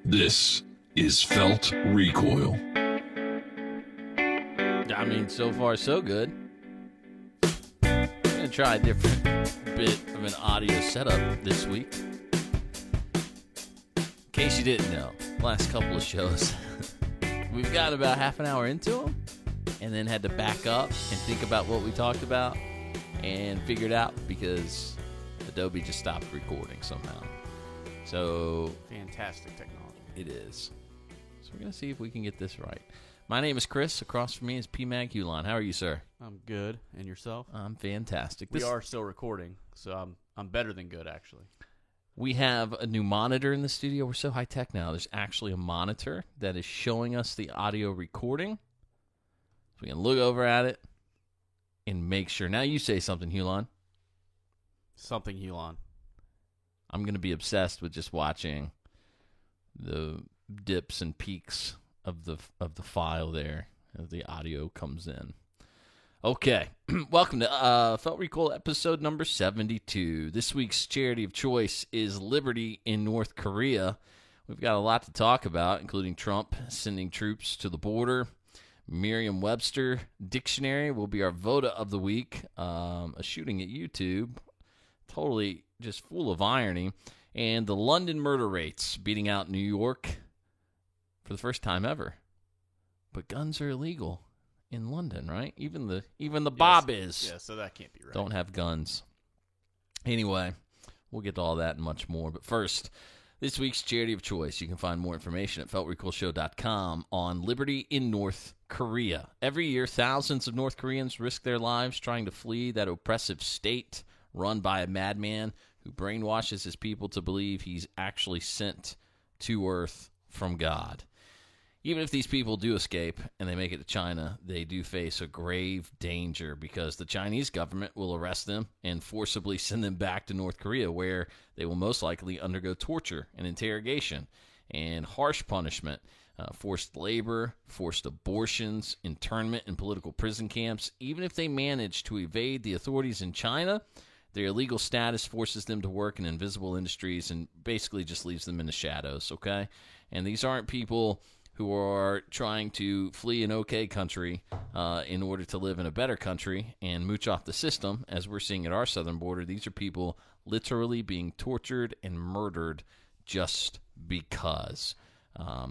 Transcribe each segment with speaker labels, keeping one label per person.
Speaker 1: This is Felt Recoil.
Speaker 2: I mean, so far so good. I'm going to try a different bit of an audio setup this week. In case you didn't know, last couple of shows, we've got about half an hour into them and then had to back up and think about what we talked about and figure it out because Adobe just stopped recording somehow. So
Speaker 3: Fantastic technology.
Speaker 2: it is. So we're going to see if we can get this right. My name is Chris. Across from me is P-Mag Hulon. How are you, sir?
Speaker 3: I'm good. And yourself?
Speaker 2: I'm fantastic.
Speaker 3: We are still recording, so I'm better than good, actually.
Speaker 2: We have a new monitor in the studio. We're so high-tech now. There's actually a monitor that is showing us the audio recording. So we can look over at it and make sure. Now you say something, Hulon.
Speaker 3: Something, Hulon.
Speaker 2: I'm going to be obsessed with just watching the dips and peaks of the file there as the audio comes in. Okay, welcome to Felt Recoil episode number 72. This week's charity of choice is Liberty in North Korea. We've got a lot to talk about, including Trump sending troops to the border. Merriam-Webster dictionary will be our VOTA of the week. A shooting at YouTube, totally just full of irony. And the London murder rates beating out New York for the first time ever. But guns are illegal in London, right? Even the Bob is.
Speaker 3: Yeah, so that can't be right.
Speaker 2: Don't have guns. Anyway, we'll get to all that and much more. But first, this week's charity of choice. You can find more information at feltrecoilshow.com on Liberty in North Korea. Every year, thousands of North Koreans risk their lives trying to flee that oppressive state run by a madman who brainwashes his people to believe he's actually sent to Earth from God. Even if these people do escape and they make it to China, they do face a grave danger because the Chinese government will arrest them and forcibly send them back to North Korea, where they will most likely undergo torture and interrogation and harsh punishment, forced labor, forced abortions, internment in political prison camps. Even if they manage to evade the authorities in China, their illegal status forces them to work in invisible industries and basically just leaves them in the shadows, okay? And these aren't people who are trying to flee an okay country in order to live in a better country and mooch off the system, as we're seeing at our southern border. These are people literally being tortured and murdered just because.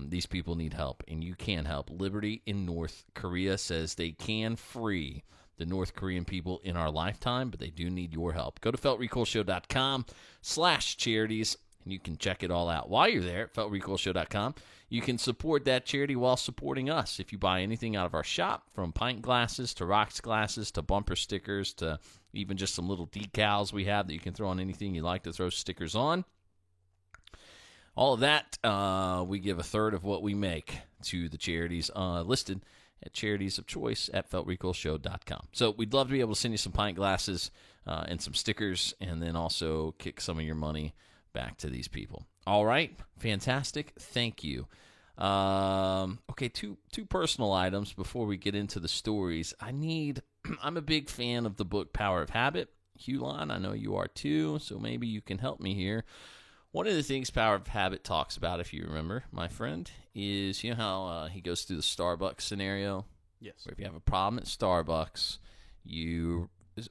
Speaker 2: These people need help, and you can help. Liberty in North Korea says they can free the North Korean people in our lifetime, but they do need your help. Go to feltrecoilshow.com/charities, and you can check it all out. While you're there at feltrecoilshow.com, you can support that charity while supporting us. If you buy anything out of our shop, from pint glasses to rocks glasses to bumper stickers to even just some little decals we have that you can throw on anything you like to throw stickers on, all of that, we give a third of what we make to the charities listed at charities of choice at feltrecoilshow.com. So we'd love to be able to send you some pint glasses and some stickers, and then also kick some of your money back to these people. All right, fantastic. Thank you. Okay, two personal items before we get into the stories. I'm a big fan of the book Power of Habit. Hulon, I know you are too, so maybe you can help me here. One of the things Power of Habit talks about, if you remember, my friend, is, you know how he goes through the Starbucks scenario?
Speaker 3: Yes.
Speaker 2: Where if you have a problem at Starbucks,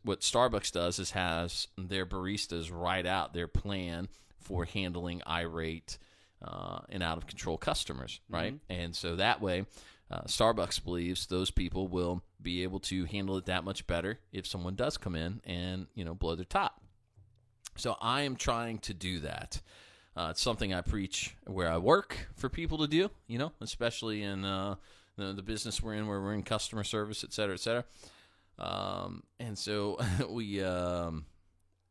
Speaker 2: what Starbucks does is has their baristas write out their plan for handling irate and out-of-control customers, right? Mm-hmm. And so that way, Starbucks believes those people will be able to handle it that much better if someone does come in and, blow their top. So I am trying to do that. It's something I preach where I work for people to do, especially in the business we're in, where we're in customer service, et cetera, et cetera. And so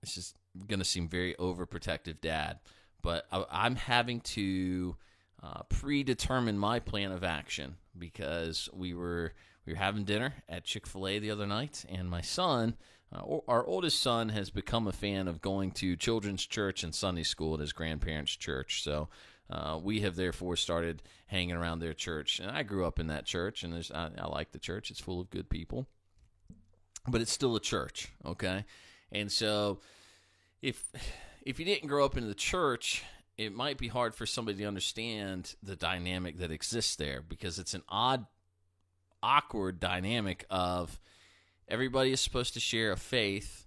Speaker 2: it's just going to seem very overprotective dad, but I'm having to predetermine my plan of action because we were having dinner at Chick-fil-A the other night, and my son, our oldest son, has become a fan of going to children's church and Sunday school at his grandparents' church. So we have therefore started hanging around their church. And I grew up in that church, and I like the church. It's full of good people. But it's still a church, okay? And so if you didn't grow up in the church it might be hard for somebody to understand the dynamic that exists there, because it's an awkward dynamic of everybody is supposed to share a faith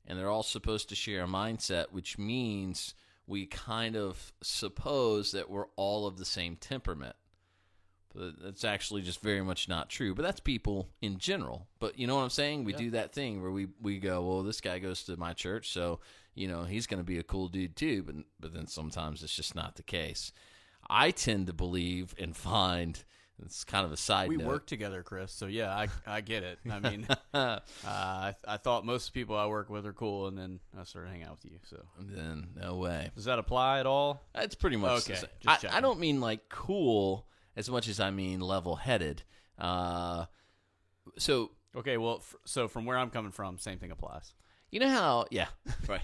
Speaker 2: and they're all supposed to share a mindset, which means we kind of suppose that we're all of the same temperament. But that's actually just very much not true. But that's people in general. But you know what I'm saying? We do that thing where we go, well, this guy goes to my church, so he's going to be a cool dude too. But then sometimes it's just not the case. I tend to believe and find, it's kind of a side note.
Speaker 3: We work together, Chris. So yeah, I get it. I mean, I thought most people I work with are cool, and then I started hanging out with you. So
Speaker 2: then no way.
Speaker 3: Does that apply at all?
Speaker 2: That's pretty much
Speaker 3: okay.
Speaker 2: the same.
Speaker 3: Just
Speaker 2: I
Speaker 3: checking.
Speaker 2: don't mean like cool as much as I mean level-headed. So
Speaker 3: Okay, well, so from where I'm coming from, same thing applies.
Speaker 2: you know how, yeah, right.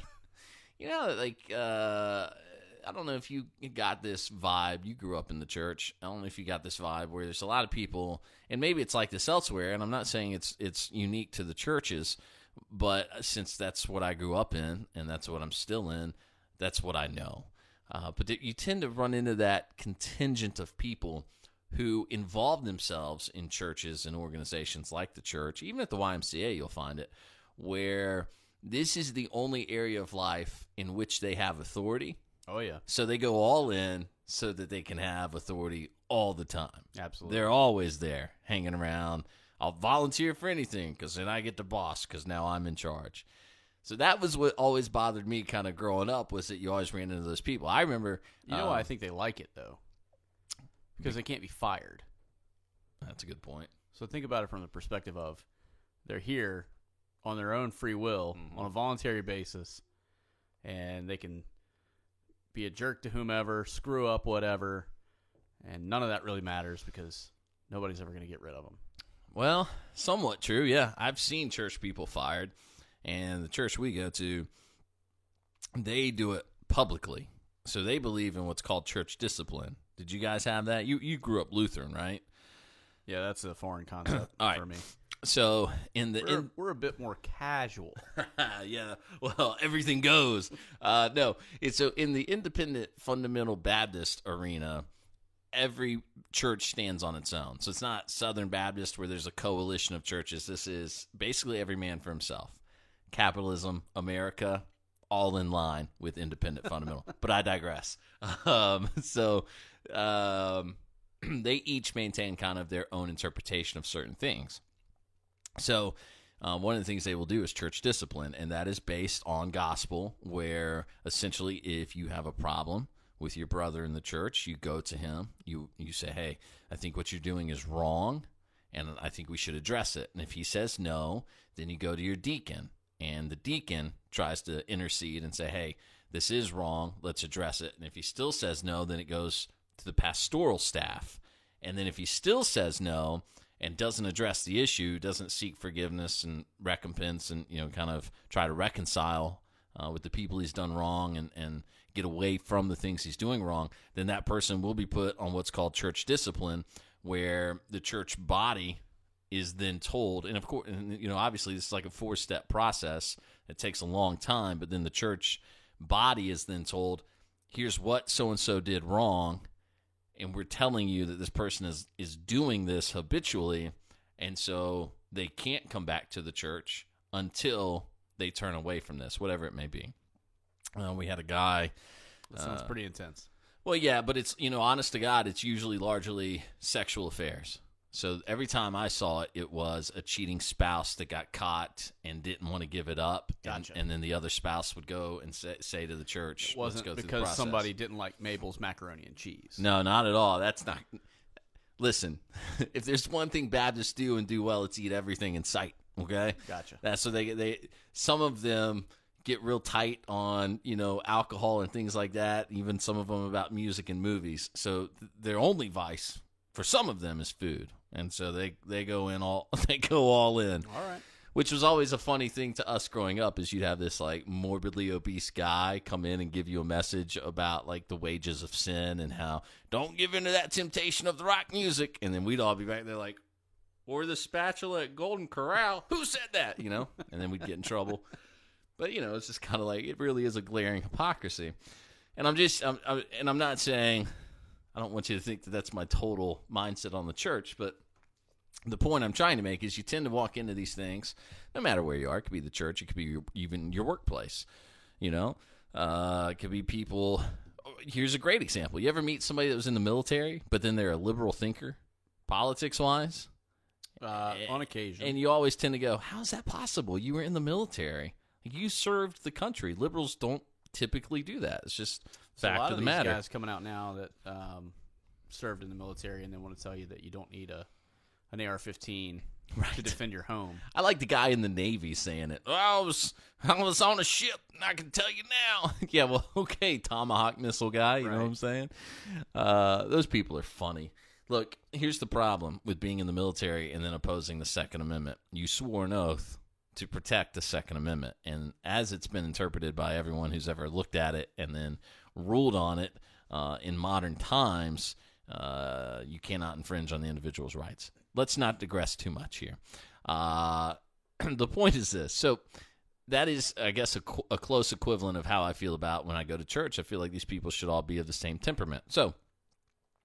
Speaker 2: You know, like I don't know if you got this vibe. You grew up in the church. I don't know if you got this vibe where there's a lot of people, and maybe it's like this elsewhere. And I'm not saying it's unique to the churches, but since that's what I grew up in, and that's what I'm still in, that's what I know. But you tend to run into that contingent of people who involve themselves in churches and organizations like the church, even at the YMCA, you'll find it, where this is the only area of life in which they have authority.
Speaker 3: Oh yeah,
Speaker 2: So they go all in so that they can have authority all the time.
Speaker 3: absolutely.
Speaker 2: They're always there, hanging around. I'll volunteer for anything because then I get the boss because now I'm in charge. So that was what always bothered me kind of growing up, was that you always ran into those people. I remember...
Speaker 3: You know why I think they like it, though? Because they can't be fired.
Speaker 2: That's a good point.
Speaker 3: So think about it from the perspective of they're here on their own free will, on a voluntary basis, and they can be a jerk to whomever, screw up whatever, and none of that really matters because nobody's ever going to get rid of them.
Speaker 2: Well, somewhat true, yeah. I've seen church people fired, and the church we go to, they do it publicly. So they believe in what's called church discipline. Did you guys have that? You grew up Lutheran, right?
Speaker 3: Yeah, that's a foreign concept
Speaker 2: All right.
Speaker 3: for me.
Speaker 2: So in the
Speaker 3: We're a bit more casual.
Speaker 2: yeah, well, everything goes. No, it's so in the independent fundamental Baptist arena, every church stands on its own. So it's not Southern Baptist where there's a coalition of churches. This is basically every man for himself. Capitalism, America, all in line with independent fundamental. But I digress. They each maintain kind of their own interpretation of certain things. So one of the things they will do is church discipline, and that is based on gospel, where essentially if you have a problem with your brother in the church, you go to him, you say, hey, I think what you're doing is wrong, and I think we should address it. And if he says no, then you go to your deacon, and the deacon tries to intercede and say, hey, this is wrong, let's address it. And if he still says no, then it goes to the pastoral staff. And then if he still says no and doesn't address the issue, doesn't seek forgiveness and recompense and, kind of try to reconcile with the people he's done wrong and get away from the things he's doing wrong, then that person will be put on what's called church discipline, where the church body is then told, and of course, obviously this is like a 4-step process. It takes a long time, but then the church body is then told, here's what so-and-so did wrong, and we're telling you that this person is doing this habitually, and so they can't come back to the church until they turn away from this, whatever it may be. We had a guy...
Speaker 3: That sounds pretty intense.
Speaker 2: Well, yeah, but it's, honest to God, it's usually largely sexual affairs. So every time I saw it, it was a cheating spouse that got caught and didn't want to give it up.
Speaker 3: Gotcha.
Speaker 2: And then the other spouse would go and say to the church,
Speaker 3: It wasn't
Speaker 2: let's go through the
Speaker 3: because
Speaker 2: process.
Speaker 3: somebody didn't like Mabel's macaroni and cheese.
Speaker 2: No, not at all. That's not... Listen, if there's one thing Baptists do and do well, it's eat everything in sight, okay?
Speaker 3: Gotcha.
Speaker 2: That's so they some of them get real tight on, alcohol and things like that, even some of them about music and movies. So their only vice for some of them is food. And so they go all in.
Speaker 3: All right.
Speaker 2: Which was always a funny thing to us growing up, is you'd have this like morbidly obese guy come in and give you a message about like the wages of sin and how don't give into that temptation of the rock music. And then we'd all be back there like, or the spatula at Golden Corral. Who said that? And then we'd get in trouble. But, it's just kind of like, it really is a glaring hypocrisy. And I'm not saying, I don't want you to think that that's my total mindset on the church, but the point I'm trying to make is you tend to walk into these things, no matter where you are. It could be the church. It could be even your workplace. It could be people. Here's a great example. You ever meet somebody that was in the military, but then they're a liberal thinker, politics-wise?
Speaker 3: On occasion.
Speaker 2: And you always tend to go, how is that possible? You were in the military. You served the country. Liberals don't typically do that. It's just fact of the matter.
Speaker 3: A lot of these guys coming out now that served in the military and then want to tell you that you don't need an AR-15 to defend your home.
Speaker 2: I like the guy in the Navy saying it. I was on a ship, and I can tell you now. Yeah, well, okay, Tomahawk missile guy, you know what I'm saying? Those people are funny. Look, here's the problem with being in the military and then opposing the Second Amendment. You swore an oath to protect the Second Amendment, and as it's been interpreted by everyone who's ever looked at it and then ruled on it in modern times, you cannot infringe on the individual's rights. Let's not digress too much here. The point is this. So that is, I guess, a close equivalent of how I feel about when I go to church. I feel like these people should all be of the same temperament. So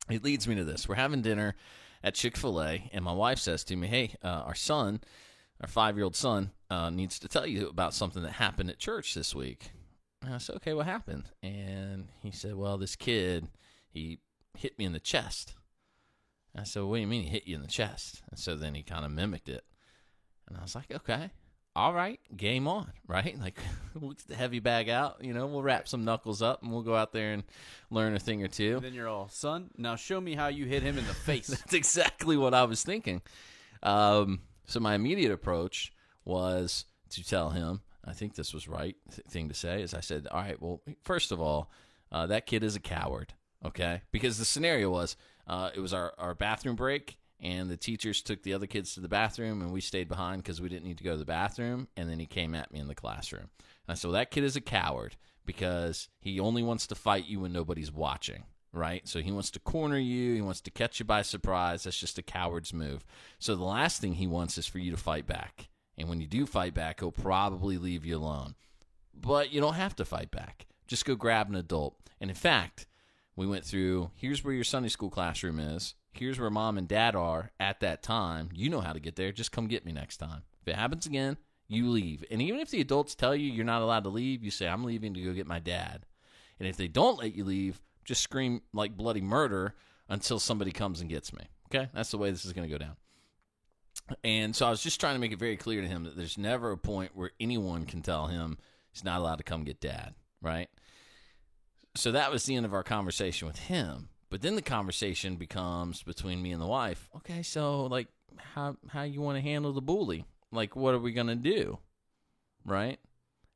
Speaker 2: it leads me to this. We're having dinner at Chick-fil-A, and my wife says to me, hey, our 5-year-old son, needs to tell you about something that happened at church this week. And I said, okay, what happened? And he said, well, this kid, he hit me in the chest. And I said, what do you mean he hit you in the chest? And so then he kind of mimicked it. And I was like, okay, all right, game on, right? Like, we'll get the heavy bag out, we'll wrap some knuckles up, and we'll go out there and learn a thing or two.
Speaker 3: And then you're all, son, now show me how you hit him in the face.
Speaker 2: That's exactly what I was thinking. So my immediate approach was to tell him, I think this was right thing to say, is I said, all right, well, first of all, that kid is a coward, okay? Because the scenario was, it was our bathroom break, and the teachers took the other kids to the bathroom, and we stayed behind because we didn't need to go to the bathroom, and then he came at me in the classroom. And I said, well, that kid is a coward because he only wants to fight you when nobody's watching, right? So he wants to corner you. He wants to catch you by surprise. That's just a coward's move. So the last thing he wants is for you to fight back. And when you do fight back, he'll probably leave you alone. But you don't have to fight back. Just go grab an adult. And in fact, we went through, here's where your Sunday school classroom is. Here's where mom and dad are at that time. You know how to get there. Just come get me next time. If it happens again, you leave. And even if the adults tell you you're not allowed to leave, you say, I'm leaving to go get my dad. And if they don't let you leave, just scream like bloody murder until somebody comes and gets me. Okay? That's the way this is going to go down. And so I was just trying to make it very clear to him that there's never a point where anyone can tell him he's not allowed to come get dad, right? So that was the end of our conversation with him. But then the conversation becomes between me and the wife. Okay, so like how you want to handle the bully? Like, what are we going to do? Right?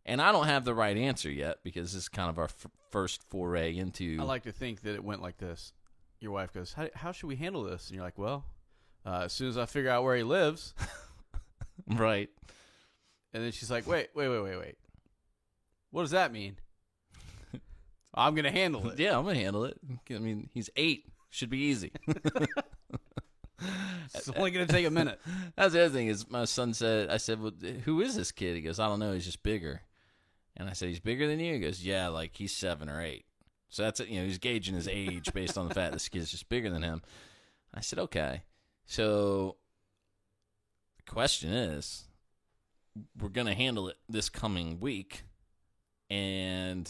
Speaker 2: And I don't have the right answer yet because this is kind of our first foray into...
Speaker 3: I like to think that it went like this. Your wife goes, how should we handle this? And you're like, well, as soon as I figure out where he lives.
Speaker 2: Right.
Speaker 3: And then she's like, wait. What does that mean? I'm going to handle it.
Speaker 2: Yeah, I'm going to handle it. I mean, he's 8. Should be easy.
Speaker 3: It's only going to take a minute.
Speaker 2: That's the other thing is my son said, I said, well, who is this kid? He goes, I don't know. He's just bigger. And I said, he's bigger than you? He goes, yeah, like he's 7 or 8. So that's it. He's gauging his age based on the fact this kid's just bigger than him. I said, okay. So the question is, we're going to handle it this coming week. And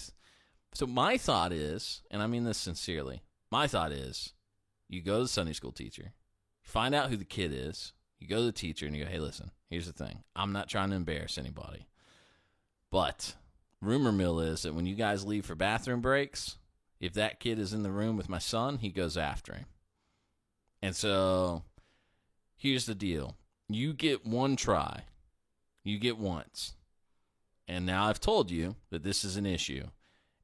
Speaker 2: so my thought is, and I mean this sincerely, my thought is you go to the Sunday school teacher, find out who the kid is, you go to the teacher and you go, hey, listen, here's the thing. I'm not trying to embarrass anybody. But rumor mill is that when you guys leave for bathroom breaks, if that kid is in the room with my son, he goes after him. And so here's the deal. You get one try. You get once. And now I've told you that this is an issue.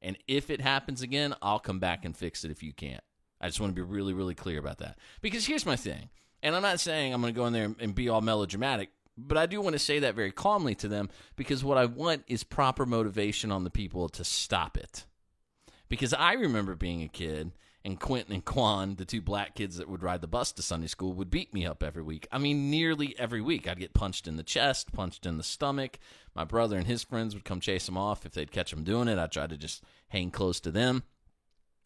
Speaker 2: And if it happens again, I'll come back and fix it if you can't. I just want to be really, really clear about that. Because here's my thing. And I'm not saying I'm going to go in there and be all melodramatic, but I do want to say that very calmly to them because what I want is proper motivation on the people to stop it. Because I remember being a kid, and Quentin and Quan, the 2 black kids that would ride the bus to Sunday school, would beat me up every week. I mean, nearly every week. I'd get punched in the chest, punched in the stomach. My brother and his friends would come chase them off. If they'd catch them doing it, I'd try to just hang close to them.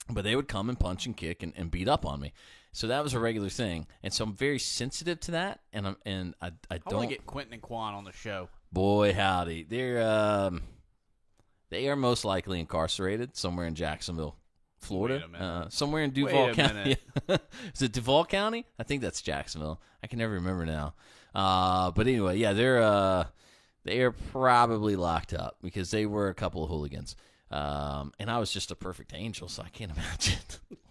Speaker 2: But they would come and punch and kick and beat up on me. So that was a regular thing. And so I'm very sensitive to that. And I
Speaker 3: I
Speaker 2: don't
Speaker 3: want to get Quentin and Quan on the show.
Speaker 2: Boy, howdy. They are most likely incarcerated somewhere in Jacksonville, Florida.
Speaker 3: Wait a minute.
Speaker 2: Somewhere in Duval
Speaker 3: Wait a
Speaker 2: County.
Speaker 3: minute.
Speaker 2: Is it Duval County? I think that's Jacksonville. I can never remember now. But anyway, yeah, they are probably locked up because they were a couple of hooligans. And I was just a perfect angel, so I can't imagine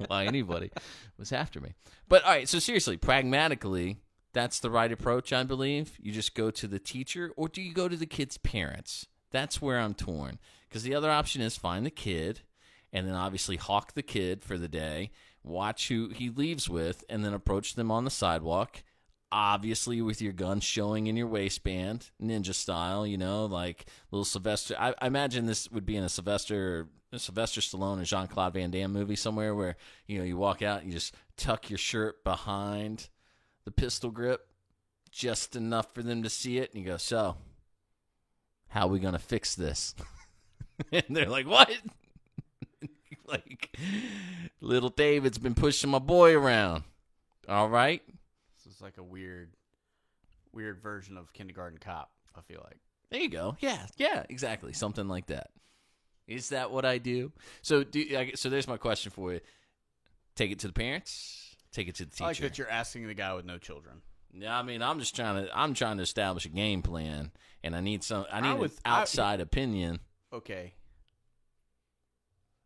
Speaker 2: why anybody was after me. But all right, so seriously, pragmatically, that's the right approach, I believe. You just go to the teacher, or do you go to the kid's parents? That's where I'm torn. Because the other option is find the kid, and then obviously hawk the kid for the day, watch who he leaves with, and then approach them on the sidewalk. Obviously, with your gun showing in your waistband, ninja style, like little Sylvester. I imagine this would be in a Sylvester Stallone and Jean-Claude Van Damme movie somewhere where, you walk out and you just tuck your shirt behind the pistol grip just enough for them to see it. And you go, so, how are we going to fix this? And they're like, what? Like, little David's been pushing my boy around. All right.
Speaker 3: It's like a weird version of Kindergarten Cop, I feel like.
Speaker 2: There you go. Yeah, exactly. Something like that. Is that what I do? So there's my question for you. Take it to the parents, take it to the teacher.
Speaker 3: I like that you're asking the guy with no children.
Speaker 2: Yeah, I mean, I'm trying to establish a game plan, and I need an outside opinion.
Speaker 3: Okay.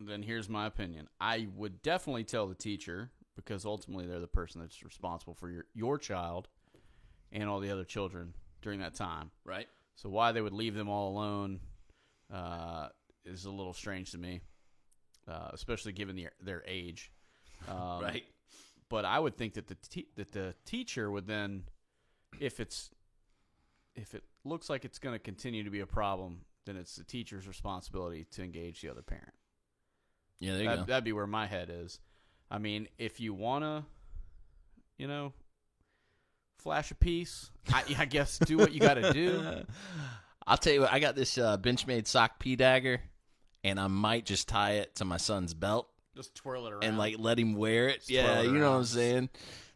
Speaker 3: Then here's my opinion. I would definitely tell the teacher, because ultimately they're the person that's responsible for your child and all the other children during that time.
Speaker 2: Right.
Speaker 3: So why they would leave them all alone is a little strange to me, especially given their age.
Speaker 2: Right.
Speaker 3: But I would think that the teacher would then, if it looks like it's going to continue to be a problem, then it's the teacher's responsibility to engage the other parent.
Speaker 2: Yeah, there you go.
Speaker 3: That'd be where my head is. I mean, if you want to, flash a piece, I guess do what you got to do.
Speaker 2: I'll tell you what, I got this Benchmade sock pea dagger, and I might just tie it to my son's belt.
Speaker 3: Just twirl it around.
Speaker 2: And, let him wear it.
Speaker 3: Just
Speaker 2: Yeah,
Speaker 3: twirl it
Speaker 2: you know
Speaker 3: around.
Speaker 2: what I'm saying?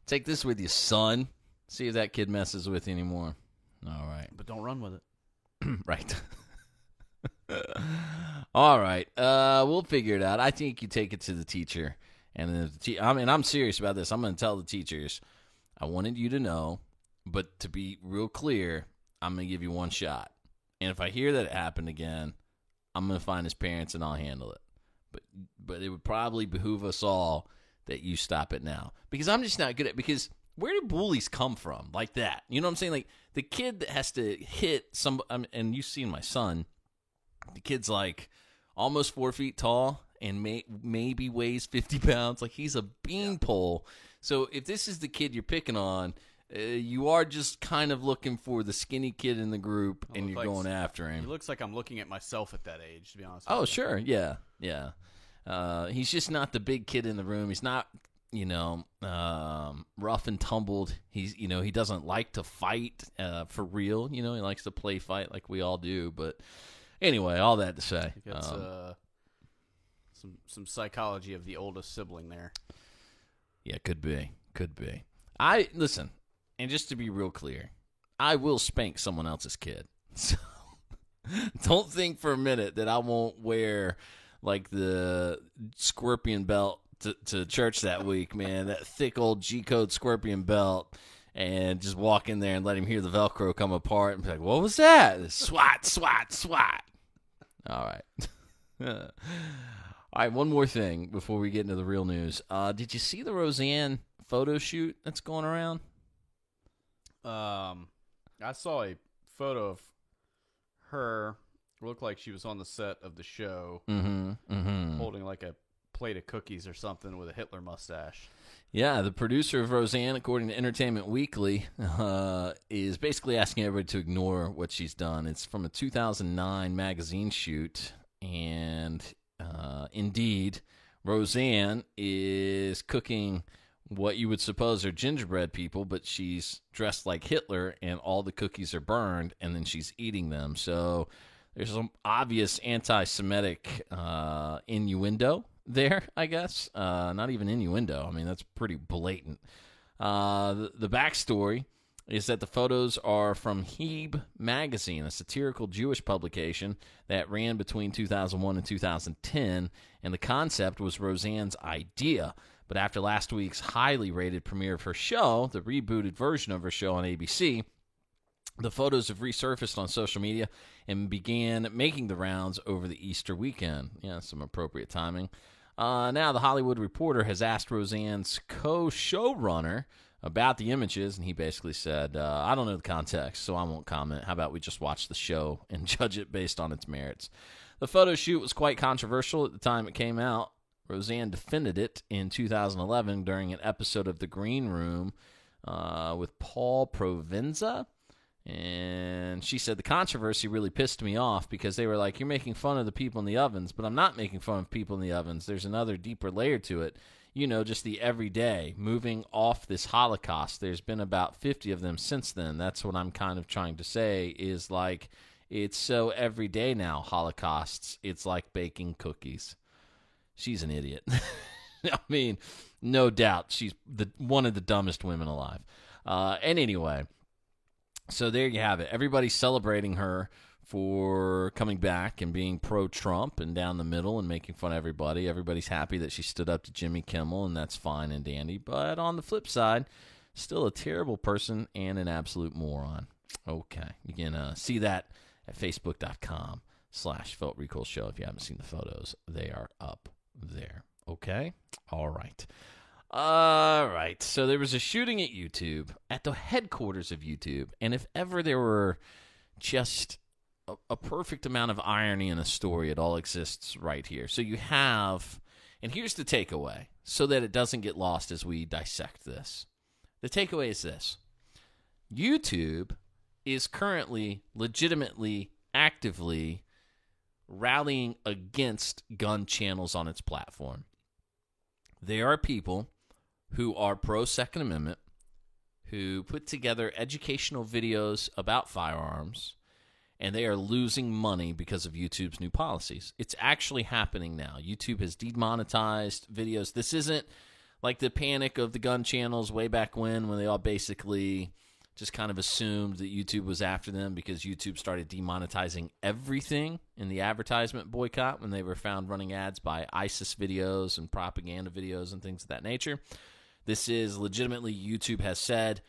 Speaker 2: Take this with you, son. See if that kid messes with you anymore. All right.
Speaker 3: But don't run with it.
Speaker 2: Right. All right. We'll figure it out. I think you take it to the teacher. And then I'm serious about this. I'm going to tell the teachers, I wanted you to know, but to be real clear, I'm going to give you one shot. And if I hear that it happened again, I'm going to find his parents and I'll handle it. But it would probably behoove us all that you stop it now. Because I'm just not good at because where do bullies come from like that? You know what I'm saying? Like the kid that has to hit some, and you've seen my son, the kid's like almost 4 feet tall and maybe weighs 50 pounds. Like he's a beanpole. So if this is the kid you're picking on, you are just kind of looking for the skinny kid in the group, and you're going after him.
Speaker 3: It looks like I'm looking at myself at that age, to be honest.
Speaker 2: Oh, sure. Yeah. He's just not the big kid in the room. He's not, rough and tumbled. He doesn't like to fight for real. He likes to play fight like we all do. But anyway, all that to say.
Speaker 3: That's some psychology of the oldest sibling there.
Speaker 2: Yeah, could be. Listen, and just to be real clear, I will spank someone else's kid. So don't think for a minute that I won't wear like the scorpion belt to church that week, man. That thick old G-code scorpion belt, and just walk in there and let him hear the Velcro come apart and be like, what was that? Swat, swat, swat. All right. All right, one more thing before we get into the real news. Did you see the Roseanne photo shoot that's going around?
Speaker 3: I saw a photo of her. Looked like she was on the set of the show, holding like a plate of cookies or something with a Hitler mustache.
Speaker 2: Yeah, the producer of Roseanne, according to Entertainment Weekly, is basically asking everybody to ignore what she's done. It's from a 2009 magazine shoot, and indeed, Roseanne is cooking what you would suppose are gingerbread people, but she's dressed like Hitler, and all the cookies are burned, and then she's eating them. So there's some obvious anti-Semitic innuendo there, I guess. Not even innuendo. I mean, that's pretty blatant. The backstory is that the photos are from Heb magazine, a satirical Jewish publication that ran between 2001 and 2010, and the concept was Roseanne's idea. But after last week's highly rated premiere of her show, the rebooted version of her show on ABC, the photos have resurfaced on social media and began making the rounds over the Easter weekend. Yeah, some appropriate timing. Now, The Hollywood Reporter has asked Roseanne's co-showrunner about the images, and he basically said, I don't know the context, so I won't comment. How about we just watch the show and judge it based on its merits? The photo shoot was quite controversial at the time it came out. Roseanne defended it in 2011 during an episode of The Green Room with Paul Provenza. And she said the controversy really pissed me off because they were like, you're making fun of the people in the ovens, but I'm not making fun of people in the ovens. There's another deeper layer to it. You know, just the everyday, moving off this Holocaust. There's been about 50 of them since then. That's what I'm kind of trying to say is like, it's so everyday now, Holocausts. It's like baking cookies. She's an idiot. I mean, no doubt. She's one of the dumbest women alive. And anyway, so there you have it. Everybody's celebrating her for coming back and being pro-Trump and down the middle and making fun of everybody. Everybody's happy that she stood up to Jimmy Kimmel, and that's fine and dandy. But on the flip side, still a terrible person and an absolute moron. Okay. You can see that at facebook.com/Felt Recoil Show. If you haven't seen the photos, they are up there. Okay? All right. All right. So there was a shooting at YouTube, at the headquarters of YouTube, and if ever there were just a perfect amount of irony in a story, it all exists right here. So you have, and here's the takeaway, so that it doesn't get lost as we dissect this. The takeaway is this. YouTube is currently legitimately, actively rallying against gun channels on its platform. There are people who are pro-Second Amendment, who put together educational videos about firearms, and they are losing money because of YouTube's new policies. It's actually happening now. YouTube has demonetized videos. This isn't like the panic of the gun channels way back when they all basically just kind of assumed that YouTube was after them because YouTube started demonetizing everything in the advertisement boycott when they were found running ads by ISIS videos and propaganda videos and things of that nature. This is legitimately, YouTube has said,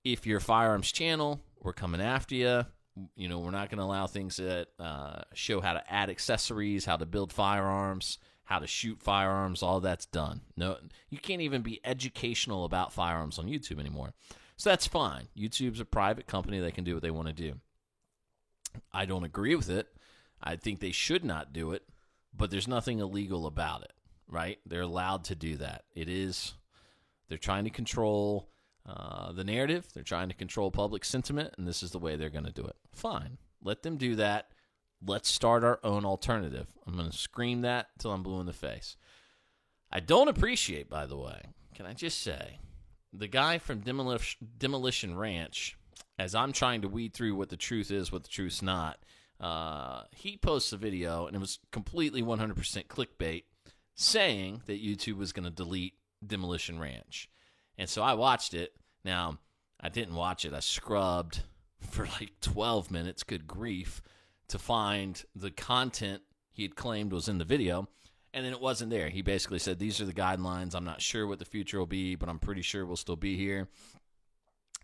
Speaker 2: if you're a firearms channel, we're coming after you. You know, we're not going to allow things that show how to add accessories, how to build firearms, how to shoot firearms. All that's done. No, you can't even be educational about firearms on YouTube anymore. So that's fine. YouTube's a private company. They can do what they want to do. I don't agree with it. I think they should not do it, but there's nothing illegal about it, right? They're allowed to do that. They're trying to control the narrative. They're trying to control public sentiment, and this is the way they're going to do it. Fine. Let them do that. Let's start our own alternative. I'm going to scream that until I'm blue in the face. I don't appreciate, by the way, can I just say, the guy from Demolition Ranch, as I'm trying to weed through what the truth is, what the truth's not, he posts a video, and it was completely 100% clickbait, saying that YouTube was going to delete Demolition Ranch. And so I watched it. Now, I didn't watch it. I scrubbed for like 12 minutes, good grief, to find the content he had claimed was in the video. And then it wasn't there. He basically said, these are the guidelines. I'm not sure what the future will be, but I'm pretty sure we'll still be here.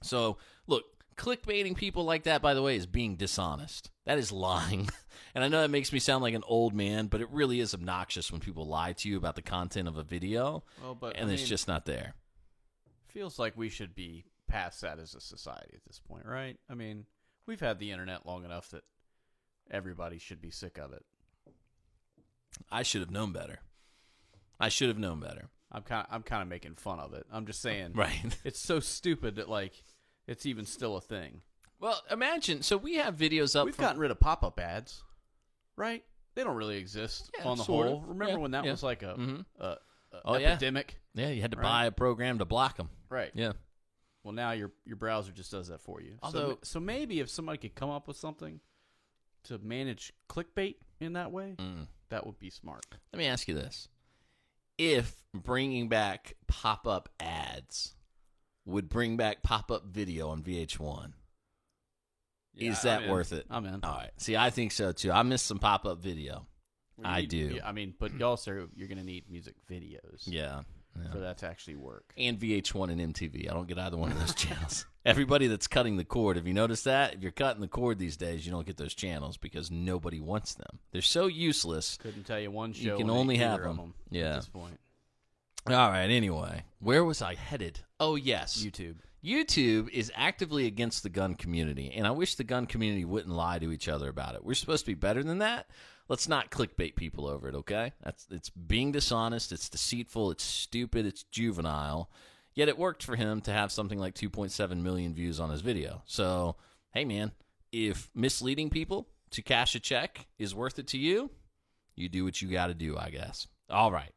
Speaker 2: So, look, clickbaiting people like that, by the way, is being dishonest. That is lying. And I know that makes me sound like an old man, but it really is obnoxious when people lie to you about the content of a video, it's just not there.
Speaker 3: Feels like we should be past that as a society at this point, right? I mean, we've had the internet long enough that everybody should be sick of it.
Speaker 2: I should have known better. I'm
Speaker 3: kind of making fun of it. I'm just saying,
Speaker 2: right?
Speaker 3: It's so stupid that like it's even still a thing.
Speaker 2: Well, imagine. So we have videos up.
Speaker 3: We've gotten rid of pop-up ads, right? They don't really exist on the whole.
Speaker 2: Of.
Speaker 3: Remember when that was like a epidemic?
Speaker 2: Yeah, you had to buy a program to block them.
Speaker 3: Right.
Speaker 2: Yeah.
Speaker 3: Well, now your browser just does that for you.
Speaker 2: Although,
Speaker 3: so maybe if somebody could come up with something to manage clickbait in that way, that would be smart.
Speaker 2: Let me ask you this. if bringing back pop-up ads would bring back pop-up video on VH1.
Speaker 3: Yeah,
Speaker 2: Is that worth it?
Speaker 3: I'm in.
Speaker 2: All right. See, I think so, too. I miss some pop-up video. I do.
Speaker 3: I mean, but also you're going to need music videos
Speaker 2: Yeah.
Speaker 3: for that to actually work.
Speaker 2: And VH1 and MTV. I don't get either one of those channels. Everybody that's cutting the cord, have you noticed that? If you're cutting the cord these days, you don't get those channels because nobody wants them. They're so useless.
Speaker 3: Couldn't tell you one show.
Speaker 2: You can
Speaker 3: and
Speaker 2: only
Speaker 3: either
Speaker 2: have
Speaker 3: of
Speaker 2: them. Yeah.
Speaker 3: At this point.
Speaker 2: All right, anyway. Where was I headed? Oh, yes.
Speaker 3: YouTube.
Speaker 2: YouTube is actively against the gun community, and I wish the gun community wouldn't lie to each other about it. We're supposed to be better than that. Let's not clickbait people over it, okay? It's being dishonest, it's deceitful, it's stupid, it's juvenile. Yet it worked for him to have something like 2.7 million views on his video. So, hey man, if misleading people to cash a check is worth it to you, you do what you got to do, I guess. All right.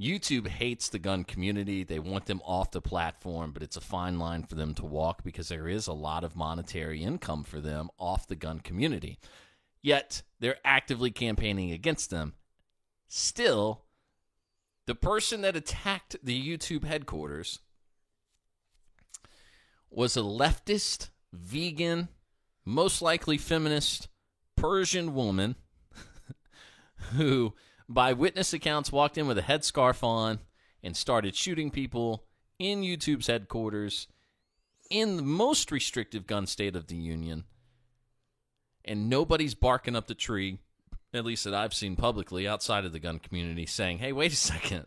Speaker 2: YouTube hates the gun community. They want them off the platform, but it's a fine line for them to walk because there is a lot of monetary income for them off the gun community. Yet, they're actively campaigning against them. Still, the person that attacked the YouTube headquarters was a leftist, vegan, most likely feminist, Persian woman who, by witness accounts, walked in with a headscarf on and started shooting people in YouTube's headquarters in the most restrictive gun state of the union. And nobody's barking up the tree, at least that I've seen publicly outside of the gun community, saying, hey, wait a second.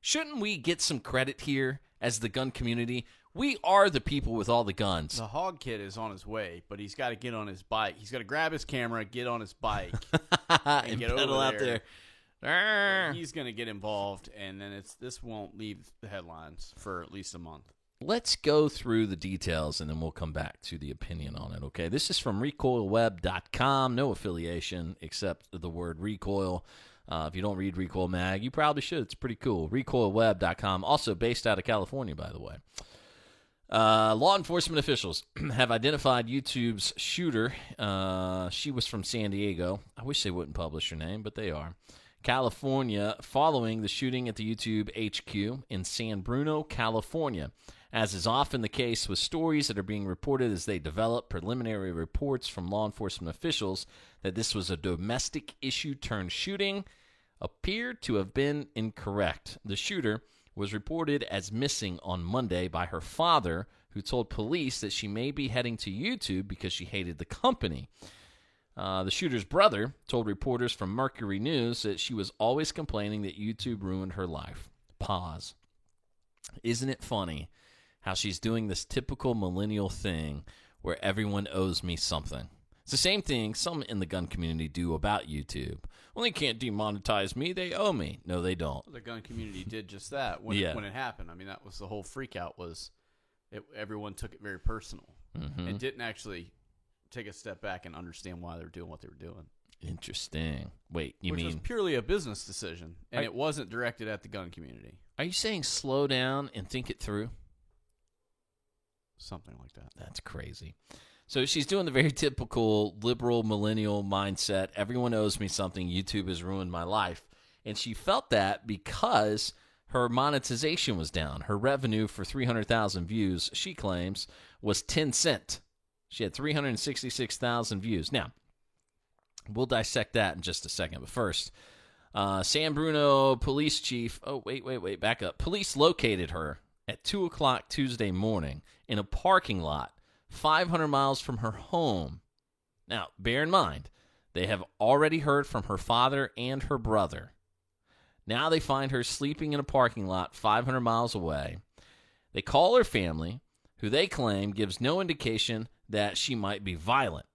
Speaker 2: Shouldn't we get some credit here as the gun community? We are the people with all the guns.
Speaker 3: The Hog Kid is on his way, but he's got to get on his bike. He's got to grab his camera, get on his bike,
Speaker 2: and
Speaker 3: get
Speaker 2: pedal
Speaker 3: over
Speaker 2: out there.
Speaker 3: He's going to get involved, and then this won't leave the headlines for at least a month.
Speaker 2: Let's go through the details, and then we'll come back to the opinion on it, okay? This is from recoilweb.com. No affiliation except the word recoil. If you don't read Recoil Mag, you probably should. It's pretty cool. recoilweb.com, also based out of California, by the way. Law enforcement officials have identified YouTube's shooter. She was from San Diego. I wish they wouldn't publish her name, but they are. California, following the shooting at the YouTube HQ in San Bruno, California. As is often the case with stories that are being reported as they develop, preliminary reports from law enforcement officials that this was a domestic issue turned shooting appeared to have been incorrect. The shooter was reported as missing on Monday by her father, who told police that she may be heading to YouTube because she hated the company. The shooter's brother told reporters from Mercury News that she was always complaining that YouTube ruined her life. Pause. Isn't it funny how she's doing this typical millennial thing where everyone owes me something? It's the same thing some in the gun community do about YouTube. Well, they can't demonetize me. They owe me. No, they don't.
Speaker 3: The gun community did just that when it happened. I mean, that was the whole freak out was everyone took it very personal and didn't actually take a step back and understand why they were doing what they were doing.
Speaker 2: Interesting. Wait,
Speaker 3: Which was purely a business decision, and it wasn't directed at the gun community.
Speaker 2: Are you saying slow down and think it through?
Speaker 3: Something like that.
Speaker 2: That's crazy. So she's doing the very typical liberal millennial mindset. Everyone owes me something. YouTube has ruined my life. And she felt that because her monetization was down. Her revenue for 300,000 views, she claims, was 10 cents. She had 366,000 views. Now, we'll dissect that in just a second. But first, San Bruno police chief. Oh, wait. Back up. Police located her at 2 o'clock Tuesday morning in a parking lot 500 miles from her home. Now, bear in mind, they have already heard from her father and her brother. Now they find her sleeping in a parking lot 500 miles away. They call her family, who they claim gives no indication that she might be violent.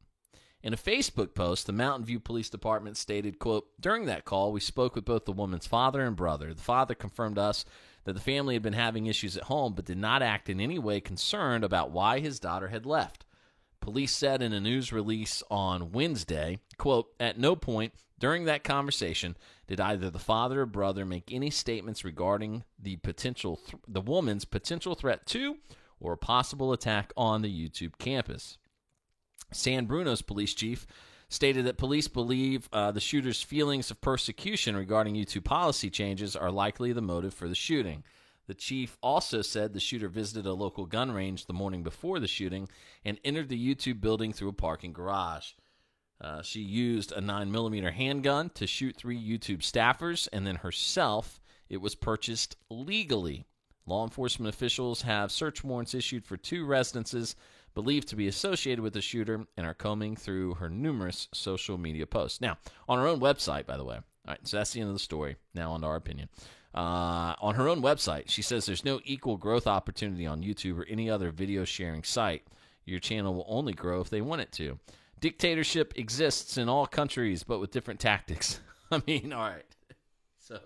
Speaker 2: In a Facebook post, the Mountain View Police Department stated, quote, "During that call, we spoke with both the woman's father and brother. The father confirmed to us that the family had been having issues at home, but did not act in any way concerned about why his daughter had left. Police said in a news release on Wednesday, quote, "At no point during that conversation did either the father or brother make any statements regarding the the woman's potential threat to or a possible attack on the YouTube campus." San Bruno's police chief stated that police believe the shooter's feelings of persecution regarding YouTube policy changes are likely the motive for the shooting. The chief also said the shooter visited a local gun range the morning before the shooting and entered the YouTube building through a parking garage. She used a 9mm handgun to shoot 3 YouTube staffers, and then herself. It was purchased legally. Law enforcement officials have search warrants issued for 2 residences believed to be associated with the shooter and are combing through her numerous social media posts. Now, on her own website, by the way. All right, so that's the end of the story. Now on to our opinion. On her own website, she says there's no equal growth opportunity on YouTube or any other video sharing site. Your channel will only grow if they want it to. Dictatorship exists in all countries, but with different tactics. I mean, all right. So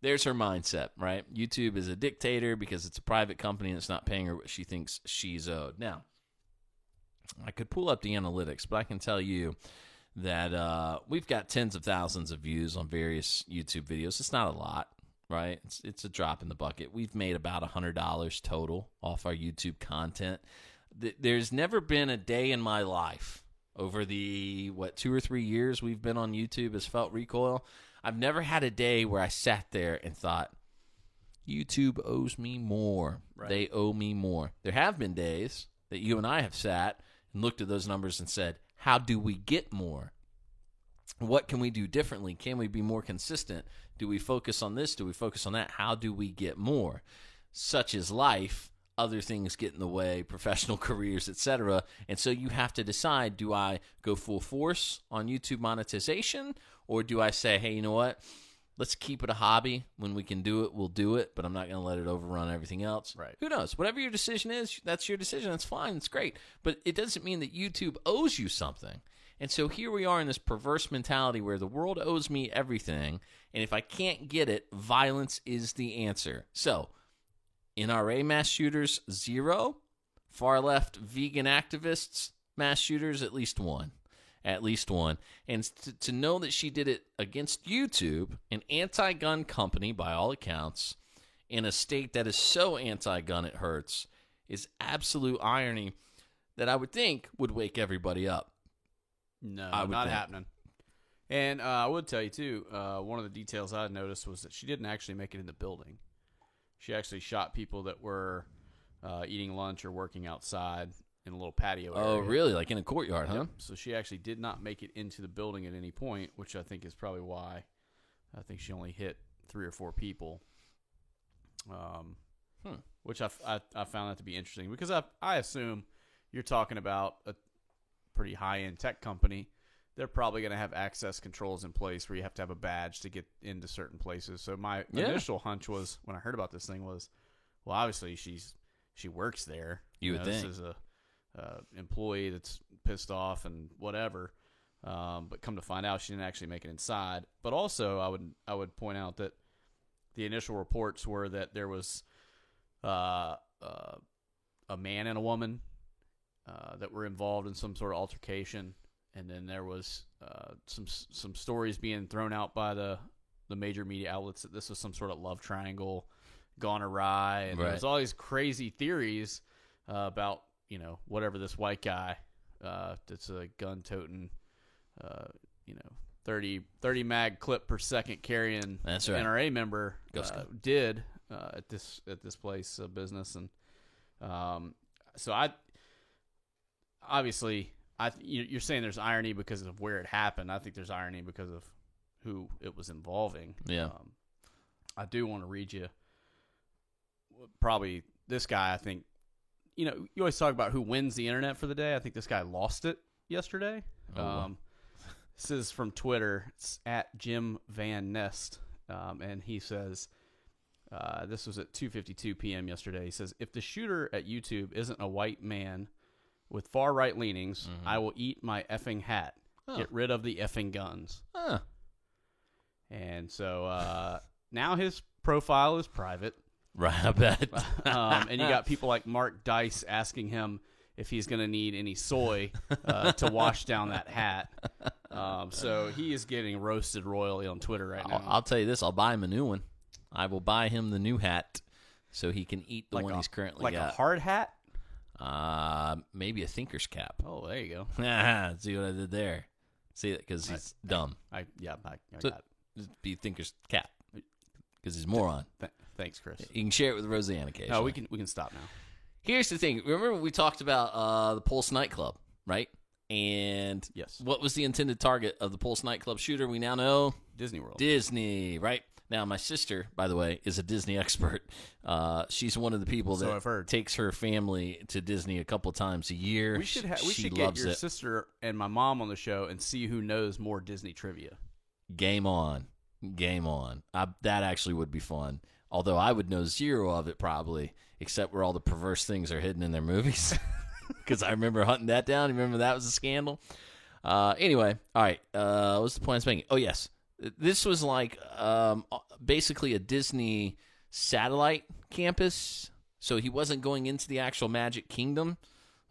Speaker 2: there's her mindset, right? YouTube is a dictator because it's a private company and it's not paying her what she thinks she's owed. Now, I could pull up the analytics, but I can tell you that we've got tens of thousands of views on various YouTube videos. It's not a lot, right? It's a drop in the bucket. We've made about $100 total off our YouTube content. There's never been a day in my life over the, 2 or 3 years we've been on YouTube as Felt Recoil. I've never had a day where I sat there and thought, YouTube owes me more. Right. They owe me more. There have been days that you and I have sat and looked at those numbers and said, how do we get more? What can we do differently? Can we be more consistent? Do we focus on this? Do we focus on that? How do we get more? Such is life. Other things get in the way, professional careers, etc. And so you have to decide, do I go full force on YouTube monetization, or do I say, hey, you know what? Let's keep it a hobby. When we can do it, we'll do it, but I'm not going to let it overrun everything else.
Speaker 3: Right.
Speaker 2: Who knows? Whatever your decision is, that's your decision. That's fine. It's great. But it doesn't mean that YouTube owes you something. And so here we are in this perverse mentality where the world owes me everything, and if I can't get it, violence is the answer. So, NRA mass shooters, 0. Far left vegan activists, mass shooters, at least 1. At least 1. And to know that she did it against YouTube, an anti-gun company by all accounts, in a state that is so anti-gun it hurts, is absolute irony that I would think would wake everybody up.
Speaker 3: No, not happening. And I would tell you, too, one of the details I noticed was that she didn't actually make it in the building. She actually shot people that were eating lunch or working outside in a little patio area.
Speaker 2: Oh, really? Like in a courtyard, huh?
Speaker 3: Yep. So she actually did not make it into the building at any point, which I think is probably why I think she only hit 3 or 4 people. Which I found that to be interesting because I assume you're talking about a pretty high-end tech company. They're probably going to have access controls in place where you have to have a badge to get into certain places. So my initial hunch was, when I heard about this thing, was, well, obviously she works there.
Speaker 2: You would think.
Speaker 3: This is a employee that's pissed off and whatever. But come to find out, she didn't actually make it inside. But also, I would point out that the initial reports were that there was a man and a woman that were involved in some sort of altercation. And then there was some stories being thrown out by the major media outlets that this was some sort of love triangle gone awry. And
Speaker 2: right.
Speaker 3: There was all these crazy theories about, whatever this white guy that's a gun-toting, 30 mag clip per second carrying
Speaker 2: that's right.
Speaker 3: NRA member did at this place of business. And so you're saying there's irony because of where it happened. I think there's irony because of who it was involving.
Speaker 2: Yeah.
Speaker 3: I do want to read you probably this guy. I think, you always talk about who wins the internet for the day. I think this guy lost it yesterday. This is from Twitter. It's at Jim Van Nest. And he says, this was at 2:52 p.m. yesterday. He says, if the shooter at YouTube isn't a white man with far-right leanings, I will eat my effing hat. Get rid of the effing guns. And so now his profile is private.
Speaker 2: Right, I bet.
Speaker 3: And you got people like Mark Dice asking him if he's going to need any soy to wash down that hat. So he is getting roasted royally on Twitter right now.
Speaker 2: I'll tell you this. I'll buy him a new one. I will buy him the new hat so he can eat the one he's currently got.
Speaker 3: Like a hard hat?
Speaker 2: Maybe a thinker's cap.
Speaker 3: Oh, there you go.
Speaker 2: See what I did there? See it because he's dumb.
Speaker 3: I
Speaker 2: So-
Speaker 3: got it.
Speaker 2: Just be thinker's cap because he's a moron.
Speaker 3: Thanks, Chris.
Speaker 2: You can share it with Roseanne occasionally.
Speaker 3: No, we can stop now.
Speaker 2: Here's the thing. Remember we talked about the Pulse nightclub, right? And
Speaker 3: Yes.
Speaker 2: what was the intended target of the Pulse nightclub shooter? We now know
Speaker 3: Disney World.
Speaker 2: Disney, right? Now, my sister, by the way, is a Disney expert. She's one of the people
Speaker 3: So
Speaker 2: that
Speaker 3: I've heard.
Speaker 2: takes her family to Disney a couple times a year.
Speaker 3: We should
Speaker 2: She
Speaker 3: get
Speaker 2: loves
Speaker 3: your
Speaker 2: it.
Speaker 3: sister and my mom on the show and see who knows more Disney trivia.
Speaker 2: Game on. Game on. That actually would be fun. Although I would know zero of it probably, except where all the perverse things are hidden in their movies. Because I remember hunting that down. You remember that was a scandal? Anyway, all right. What's the point I was making? Oh, yes. This was like basically a Disney satellite campus. So he wasn't going into the actual Magic Kingdom.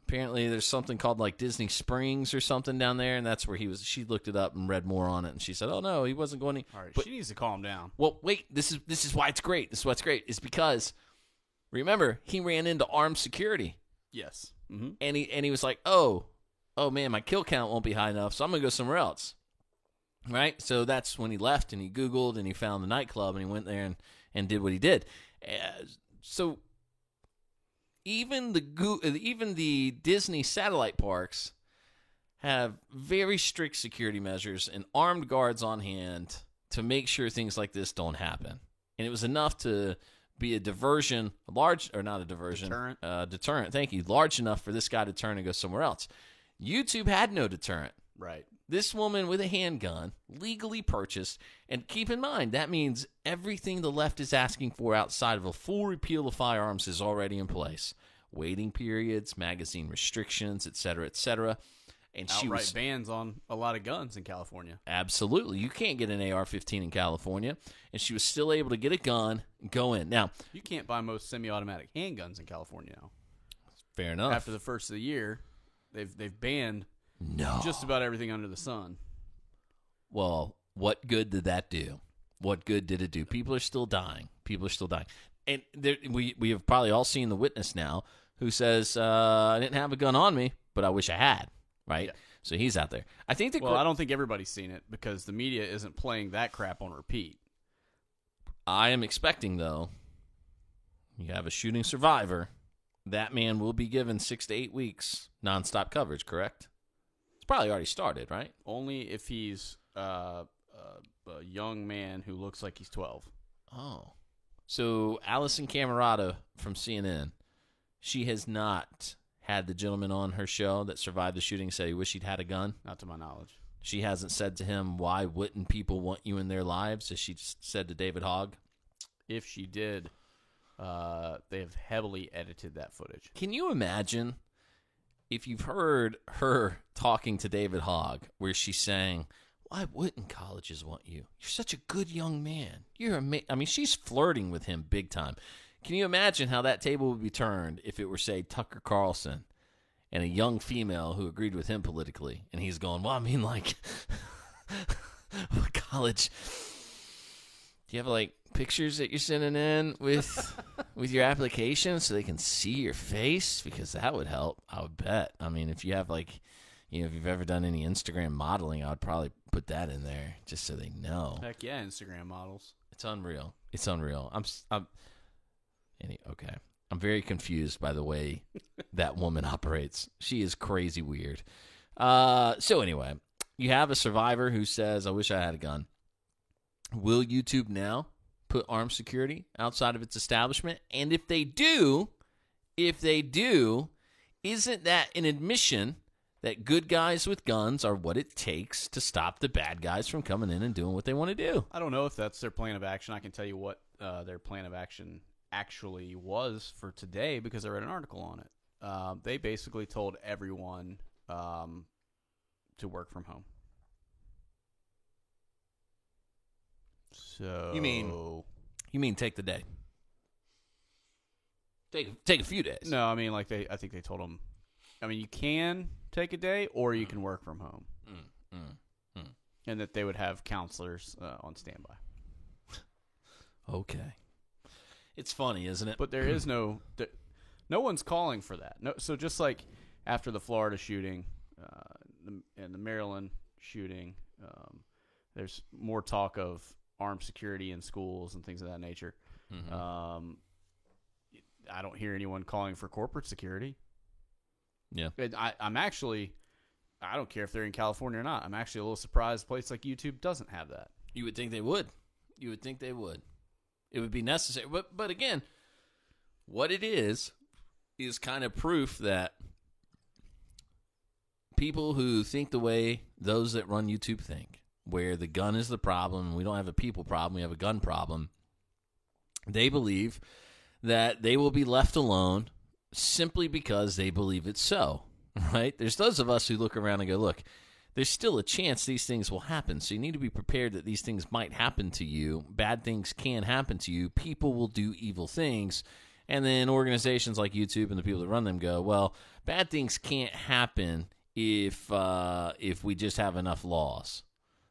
Speaker 2: Apparently, there's something called like Disney Springs or something down there, and that's where he was. She looked it up and read more on it, and she said, "Oh no, he wasn't going to."
Speaker 3: All right,
Speaker 2: But-
Speaker 3: she needs to calm down.
Speaker 2: Well, wait. This is why it's great. This is why it's great. It's because remember he ran into armed security,
Speaker 3: Yes. Mm-hmm.
Speaker 2: and he was like, "Oh man, my kill count won't be high enough, so I'm gonna go somewhere else." Right. So that's when he left, and he Googled, and he found the nightclub, and he went there and did what he did. So even the Disney satellite parks have very strict security measures and armed guards on hand to make sure things like this don't happen. And it was enough to be a diversion, deterrent. Deterrent. Thank you. Large enough for this guy to turn and go somewhere else. YouTube had no deterrent.
Speaker 3: Right.
Speaker 2: This woman with a handgun, legally purchased, and keep in mind, that means everything the left is asking for outside of a full repeal of firearms is already in place. Waiting periods, magazine restrictions, et cetera, and she
Speaker 3: Outright
Speaker 2: was
Speaker 3: bans on a lot of guns in California.
Speaker 2: absolutely, you can't get an AR-15 in California, and she was still able to get a gun and go in. Now,
Speaker 3: You can't buy most semi-automatic handguns in California now.
Speaker 2: fair enough.
Speaker 3: After the first of the year, they've banned
Speaker 2: no.
Speaker 3: just about everything under the sun.
Speaker 2: Well, what good did that do? What good did it do? People are still dying. And we have probably all seen the witness now who says, I didn't have a gun on me, but I wish I had, right?
Speaker 3: Yeah.
Speaker 2: So he's out there. I think
Speaker 3: Well, I don't think everybody's seen it because the media isn't playing that crap on repeat.
Speaker 2: I am expecting, though, you have a shooting survivor. That man will be given 6 to 8 weeks nonstop coverage, correct? It's probably already started, right?
Speaker 3: Only if he's a young man who looks like he's 12.
Speaker 2: Oh. So Allison Camerata from CNN, she has not had the gentleman on her show that survived the shooting say he wished he'd had a gun.
Speaker 3: Not to my knowledge.
Speaker 2: She hasn't said to him, why wouldn't people want you in their lives, as she said to David Hogg.
Speaker 3: If she did, they have heavily edited that footage.
Speaker 2: Can you imagine if you've heard her talking to David Hogg where she's saying, why wouldn't colleges want you? You're such a good young man. You're I mean, she's flirting with him big time. Can you imagine how that table would be turned if it were, say, Tucker Carlson and a young female who agreed with him politically, and he's going, well, I mean, like, what college? Do you have, like, pictures that you're sending in with your application so they can see your face? Because that would help, I would bet. I mean, if you have, like, you know, if you've ever done any Instagram modeling, I would probably put that in there just so they know.
Speaker 3: Heck yeah, Instagram models.
Speaker 2: It's unreal. It's unreal. Okay. I'm very confused by the way that woman operates. She is crazy weird. So anyway, you have a survivor who says, I wish I had a gun. Will YouTube now put armed security outside of its establishment? And if they do, isn't that an admission that good guys with guns are what it takes to stop the bad guys from coming in and doing what they want to do?
Speaker 3: I don't know if that's their plan of action. I can tell you what their plan of action actually was for today because I read an article on it. They basically told everyone to work from home. So
Speaker 2: You mean take the day? Take a few days.
Speaker 3: No, I mean like I think they told them. I mean, you can take a day or you can work from home, and that they would have counselors on standby.
Speaker 2: Okay. It's funny, isn't it?
Speaker 3: But there is no one's calling for that. No, so just like after the Florida shooting and the Maryland shooting. There's more talk of armed security in schools and things of that nature.
Speaker 2: Mm-hmm.
Speaker 3: I don't hear anyone calling for corporate security.
Speaker 2: Yeah.
Speaker 3: I'm actually, I don't care if they're in California or not. I'm actually a little surprised a place like YouTube doesn't have that.
Speaker 2: You would think they would. You would think they would. It would be necessary. But again, what it is kind of proof that people who think the way those that run YouTube think, where the gun is the problem, we don't have a people problem, we have a gun problem, they believe that they will be left alone simply because they believe it's so, right? There's those of us who look around and go, look, there's still a chance these things will happen, so you need to be prepared that these things might happen to you. Bad things can happen to you. People will do evil things. And then organizations like YouTube and the people that run them go, well, bad things can't happen if we just have enough laws.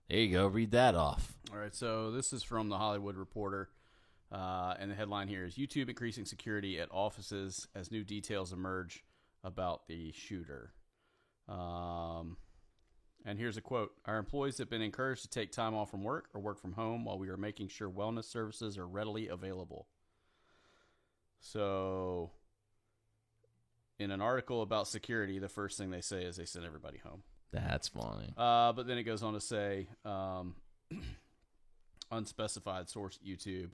Speaker 2: There you go. Read that off.
Speaker 3: All right, so this is from the Hollywood Reporter, and the headline here is YouTube increasing security at offices as new details emerge about the shooter. And here's a quote. Our employees have been encouraged to take time off from work or work from home while we are making sure wellness services are readily available. So, in an article about security, the first thing they say is they send everybody home.
Speaker 2: That's funny.
Speaker 3: But then it goes on to say, unspecified source at YouTube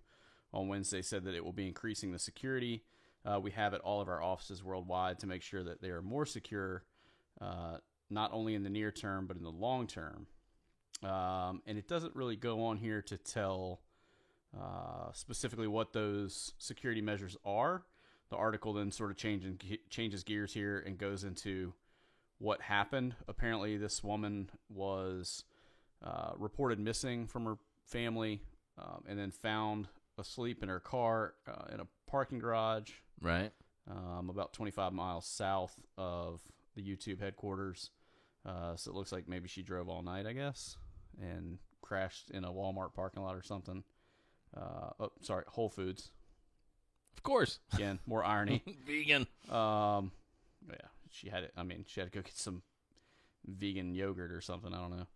Speaker 3: on Wednesday said that it will be increasing the security we have at all of our offices worldwide to make sure that they are more secure, not only in the near term, but in the long term. And it doesn't really go on here to tell specifically what those security measures are. The article then sort of changes gears here and goes into what happened. Apparently, this woman was reported missing from her family and then found asleep in her car in a parking garage.
Speaker 2: Right.
Speaker 3: About 25 miles south of the YouTube headquarters. So it looks like maybe she drove all night, I guess, and crashed in a Walmart parking lot or something. Whole Foods.
Speaker 2: Of course.
Speaker 3: Again, more irony.
Speaker 2: Vegan.
Speaker 3: Yeah, she had it. I mean, she had to go get some vegan yogurt or something. I don't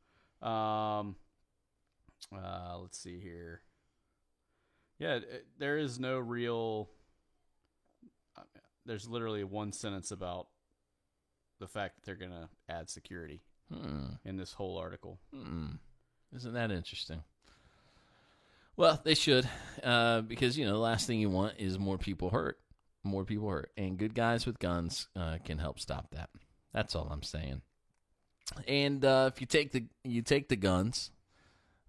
Speaker 3: know. Let's see here. Yeah, there is no real. There's literally one sentence about the fact that they're going to add security in this whole article.
Speaker 2: Isn't that interesting? Well, they should, because, the last thing you want is more people hurt. More people hurt. And good guys with guns can help stop that. That's all I'm saying. And if you take the guns,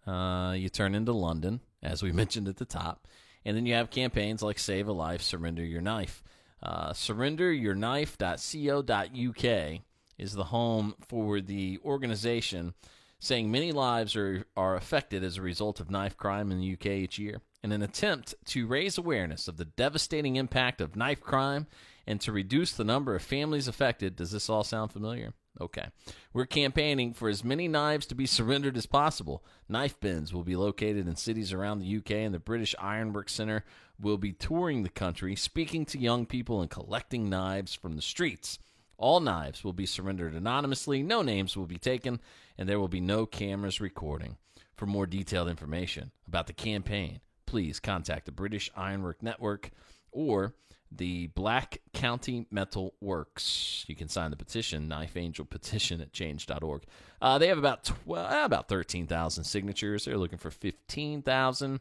Speaker 2: you turn into London, as we mentioned at the top, and then you have campaigns like Save a Life, Surrender Your Knife. SurrenderYourKnife.co.uk is the home for the organization, saying many lives are affected as a result of knife crime in the UK each year. In an attempt to raise awareness of the devastating impact of knife crime and to reduce the number of families affected, does this all sound familiar? Okay. We're campaigning for as many knives to be surrendered as possible. Knife bins will be located in cities around the UK, and the British Ironwork Centre will be touring the country, speaking to young people and collecting knives from the streets. All knives will be surrendered anonymously, no names will be taken, and there will be no cameras recording. For more detailed information about the campaign, please contact the British Ironwork Network or the Black County Metal Works. You can sign the petition, Knife Angel petition at change.org. They have about 13,000 signatures. They're looking for 15,000.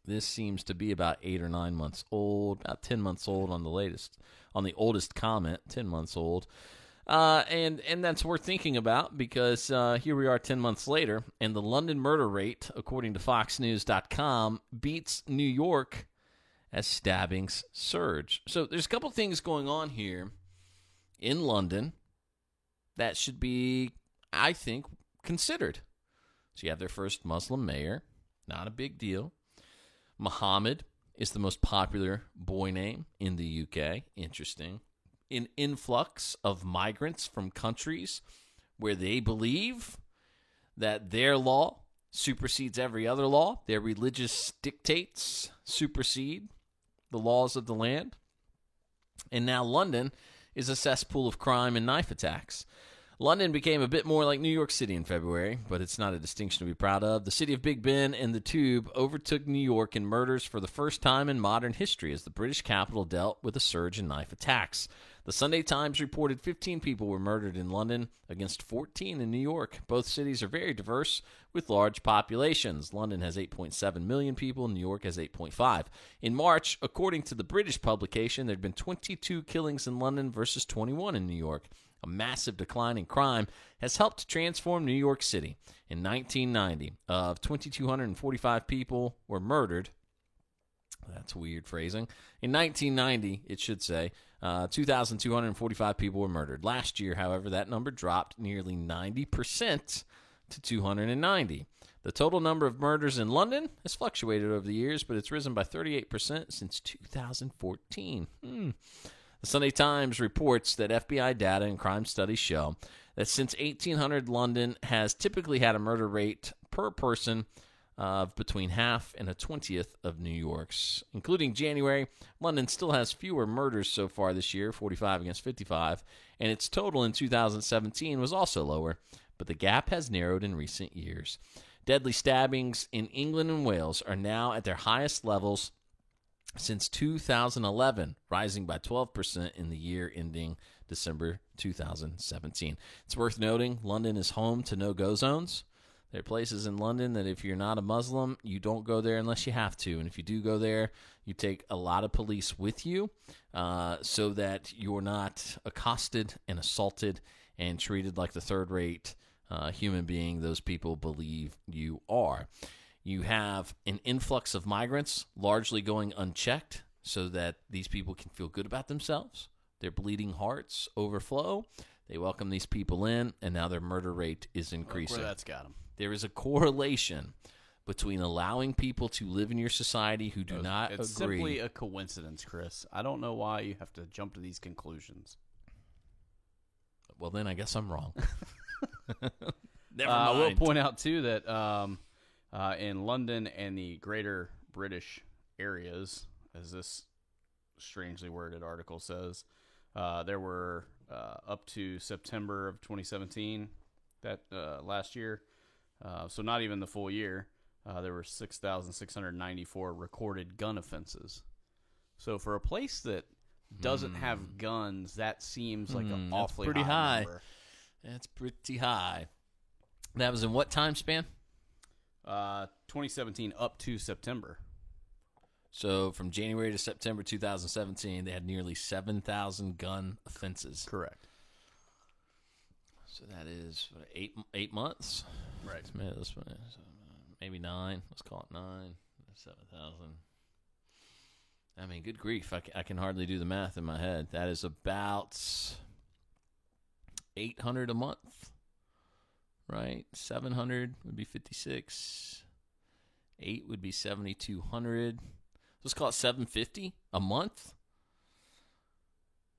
Speaker 2: This seems to be about 8 or 9 months old, about 10 months old on the oldest comment, 10 months old. And that's worth thinking about because here we are 10 months later, and the London murder rate, according to FoxNews.com, beats New York as stabbings surge. So there's a couple things going on here in London that should be, I think, considered. So you have their first Muslim mayor, not a big deal. Muhammad is the most popular boy name in the UK. Interesting. An influx of migrants from countries where they believe that their law supersedes every other law. Their religious dictates supersede the laws of the land. And now London is a cesspool of crime and knife attacks. London became a bit more like New York City in February, but it's not a distinction to be proud of. The city of Big Ben and the Tube overtook New York in murders for the first time in modern history as the British capital dealt with a surge in knife attacks. The Sunday Times reported 15 people were murdered in London against 14 in New York. Both cities are very diverse with large populations. London has 8.7 million people, New York has 8.5. In March, according to the British publication, there had been 22 killings in London versus 21 in New York. A massive decline in crime has helped transform New York City. In 1990, of 2,245 people were murdered. That's weird phrasing. In 1990, it should say, 2,245 people were murdered. Last year, however, that number dropped nearly 90% to 290. The total number of murders in London has fluctuated over the years, but it's risen by 38% since 2014. The Sunday Times reports that FBI data and crime studies show that since 1800, London has typically had a murder rate per person of between half and a 20th of New York's. Including January, London still has fewer murders so far this year, 45 against 55, and its total in 2017 was also lower, but the gap has narrowed in recent years. Deadly stabbings in England and Wales are now at their highest levels since 2011, rising by 12% in the year ending December 2017. It's worth noting, London is home to no-go zones. There are places in London that if you're not a Muslim, you don't go there unless you have to. And if you do go there, you take a lot of police with you so that you're not accosted and assaulted and treated like the third-rate human being those people believe you are. You have an influx of migrants largely going unchecked so that these people can feel good about themselves. Their bleeding hearts overflow. They welcome these people in, and now their murder rate is increasing.
Speaker 3: Look where that's got them.
Speaker 2: There is a correlation between allowing people to live in your society who do not agree.
Speaker 3: It's simply a coincidence, Chris. I don't know why you have to jump to these conclusions.
Speaker 2: Well, then I guess I'm wrong. Never mind.
Speaker 3: I will point out, too, that in London and the greater British areas, as this strangely worded article says, there were up to September of 2017, that last year, so not even the full year, there were 6,694 recorded gun offenses. So for a place that doesn't have guns, that seems like an awfully
Speaker 2: pretty high.
Speaker 3: number.
Speaker 2: That's pretty high. That was in what time span?
Speaker 3: 2017 up to September.
Speaker 2: So from January to September 2017, they had nearly 7,000 gun offenses.
Speaker 3: Correct.
Speaker 2: So that is what, 8 months?
Speaker 3: Right.
Speaker 2: Maybe 9. Let's call it 9. 7,000. I mean, good grief. I can hardly do the math in my head. That is about 800 a month, right? 700 would be 56. 8 would be 7,200. Let's call it 750 a month.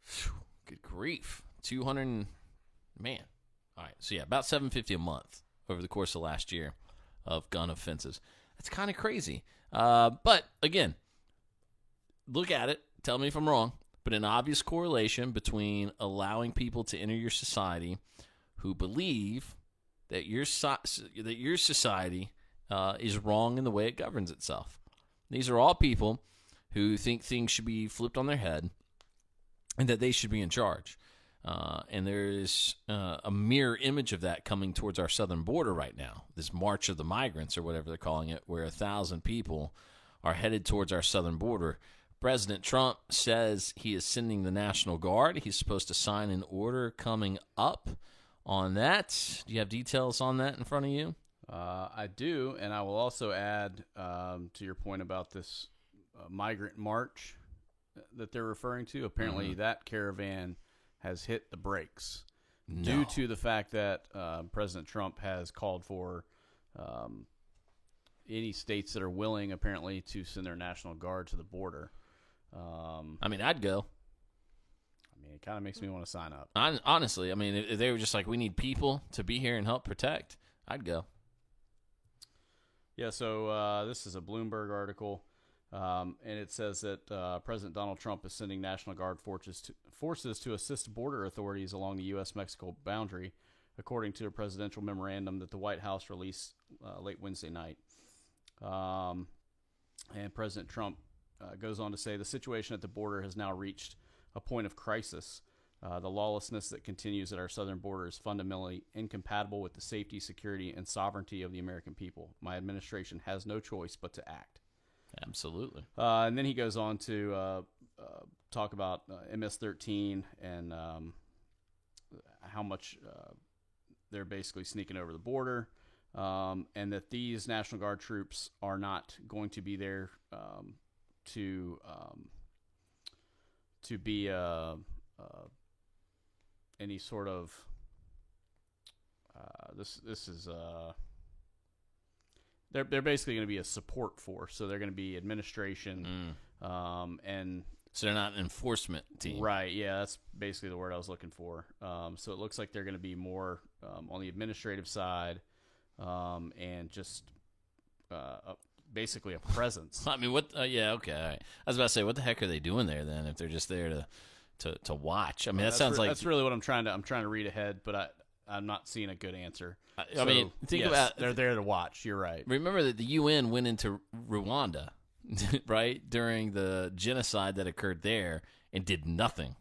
Speaker 2: Whew, good grief. 200, man. All right, so yeah, about 750 a month over the course of last year of gun offenses. That's kind of crazy. But again, look at it. Tell me if I'm wrong. But an obvious correlation between allowing people to enter your society who believe that your society is wrong in the way it governs itself. These are all people who think things should be flipped on their head and that they should be in charge. And there is a mirror image of that coming towards our southern border right now, this March of the Migrants or whatever they're calling it, where 1,000 people are headed towards our southern border. President Trump says he is sending the National Guard. He's supposed to sign an order coming up on that. Do you have details on that in front of you?
Speaker 3: I do, and I will also add to your point about this migrant march that they're referring to. Apparently, that caravan has hit the brakes due to the fact that President Trump has called for any states that are willing, apparently, to send their National Guard to the border.
Speaker 2: I mean, I'd go.
Speaker 3: I mean, it kind of makes me want to sign up.
Speaker 2: Honestly, I mean, if they were just like, we need people to be here and help protect, I'd go.
Speaker 3: Yeah, so this is a Bloomberg article, and it says that President Donald Trump is sending National Guard forces to assist border authorities along the U.S.-Mexico boundary according to a presidential memorandum that the White House released late Wednesday night. And President Trump goes on to say the situation at the border has now reached a point of crisis. The lawlessness that continues at our southern border is fundamentally incompatible with the safety, security, and sovereignty of the American people. My administration has no choice but to act.
Speaker 2: Absolutely.
Speaker 3: And then he goes on to talk about MS-13 and how much they're basically sneaking over the border, and that these National Guard troops are not going to be there to be any sort of this is they're basically going to be a support force, so they're going to be administration and
Speaker 2: so they're not an enforcement team,
Speaker 3: right? Yeah, that's basically the word I was looking for. So it looks like they're going to be more on the administrative side and just basically a presence.
Speaker 2: I mean, what? Yeah, okay. All right. I was about to say, what the heck are they doing there then? If they're just there to watch, I mean, that sounds like
Speaker 3: that's really what I'm trying to read ahead, but I'm not seeing a good answer.
Speaker 2: I mean, think about
Speaker 3: they're there to watch. You're right.
Speaker 2: Remember that the UN went into Rwanda, right, during the genocide that occurred there and did nothing.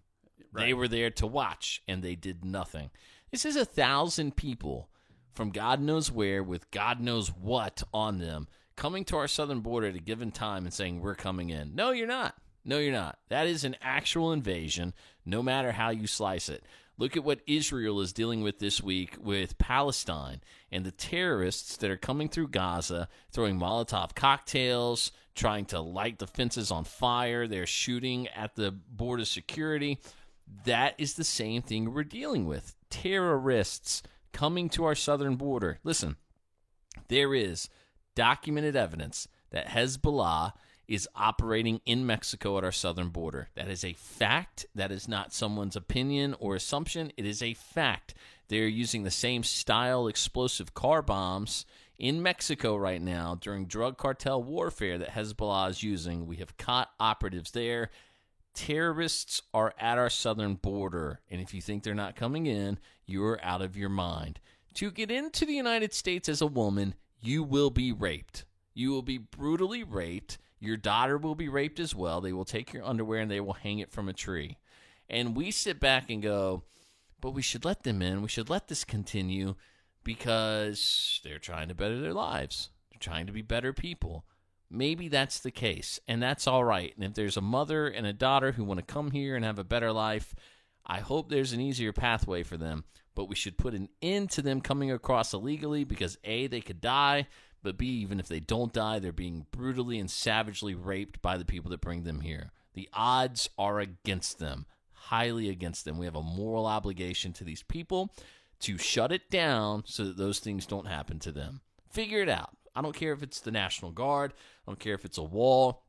Speaker 2: Right. They were there to watch and they did nothing. This is 1,000 people from God knows where with God knows what on them coming to our southern border at a given time and saying, we're coming in. No, you're not. No, you're not. That is an actual invasion, no matter how you slice it. Look at what Israel is dealing with this week with Palestine and the terrorists that are coming through Gaza, throwing Molotov cocktails, trying to light the fences on fire. They're shooting at the border security. That is the same thing we're dealing with. Terrorists coming to our southern border. Listen, there is documented evidence that Hezbollah is operating in Mexico at our southern border. That is a fact. That is not someone's opinion or assumption. It is a fact. They're using the same style explosive car bombs in Mexico right now during drug cartel warfare that Hezbollah is using. We have caught operatives there. Terrorists are at our southern border, and if you think they're not coming in, you're out of your mind. To get into the United States as a woman, you will be raped. You will be brutally raped. Your daughter will be raped as well. They will take your underwear and they will hang it from a tree. And we sit back and go, but we should let them in. We should let this continue because they're trying to better their lives. They're trying to be better people. Maybe that's the case, and that's all right. And if there's a mother and a daughter who want to come here and have a better life, I hope there's an easier pathway for them. But we should put an end to them coming across illegally because, A, they could die, but B, even if they don't die, they're being brutally and savagely raped by the people that bring them here. The odds are against them, highly against them. We have a moral obligation to these people to shut it down so that those things don't happen to them. Figure it out. I don't care if it's the National Guard. I don't care if it's a wall.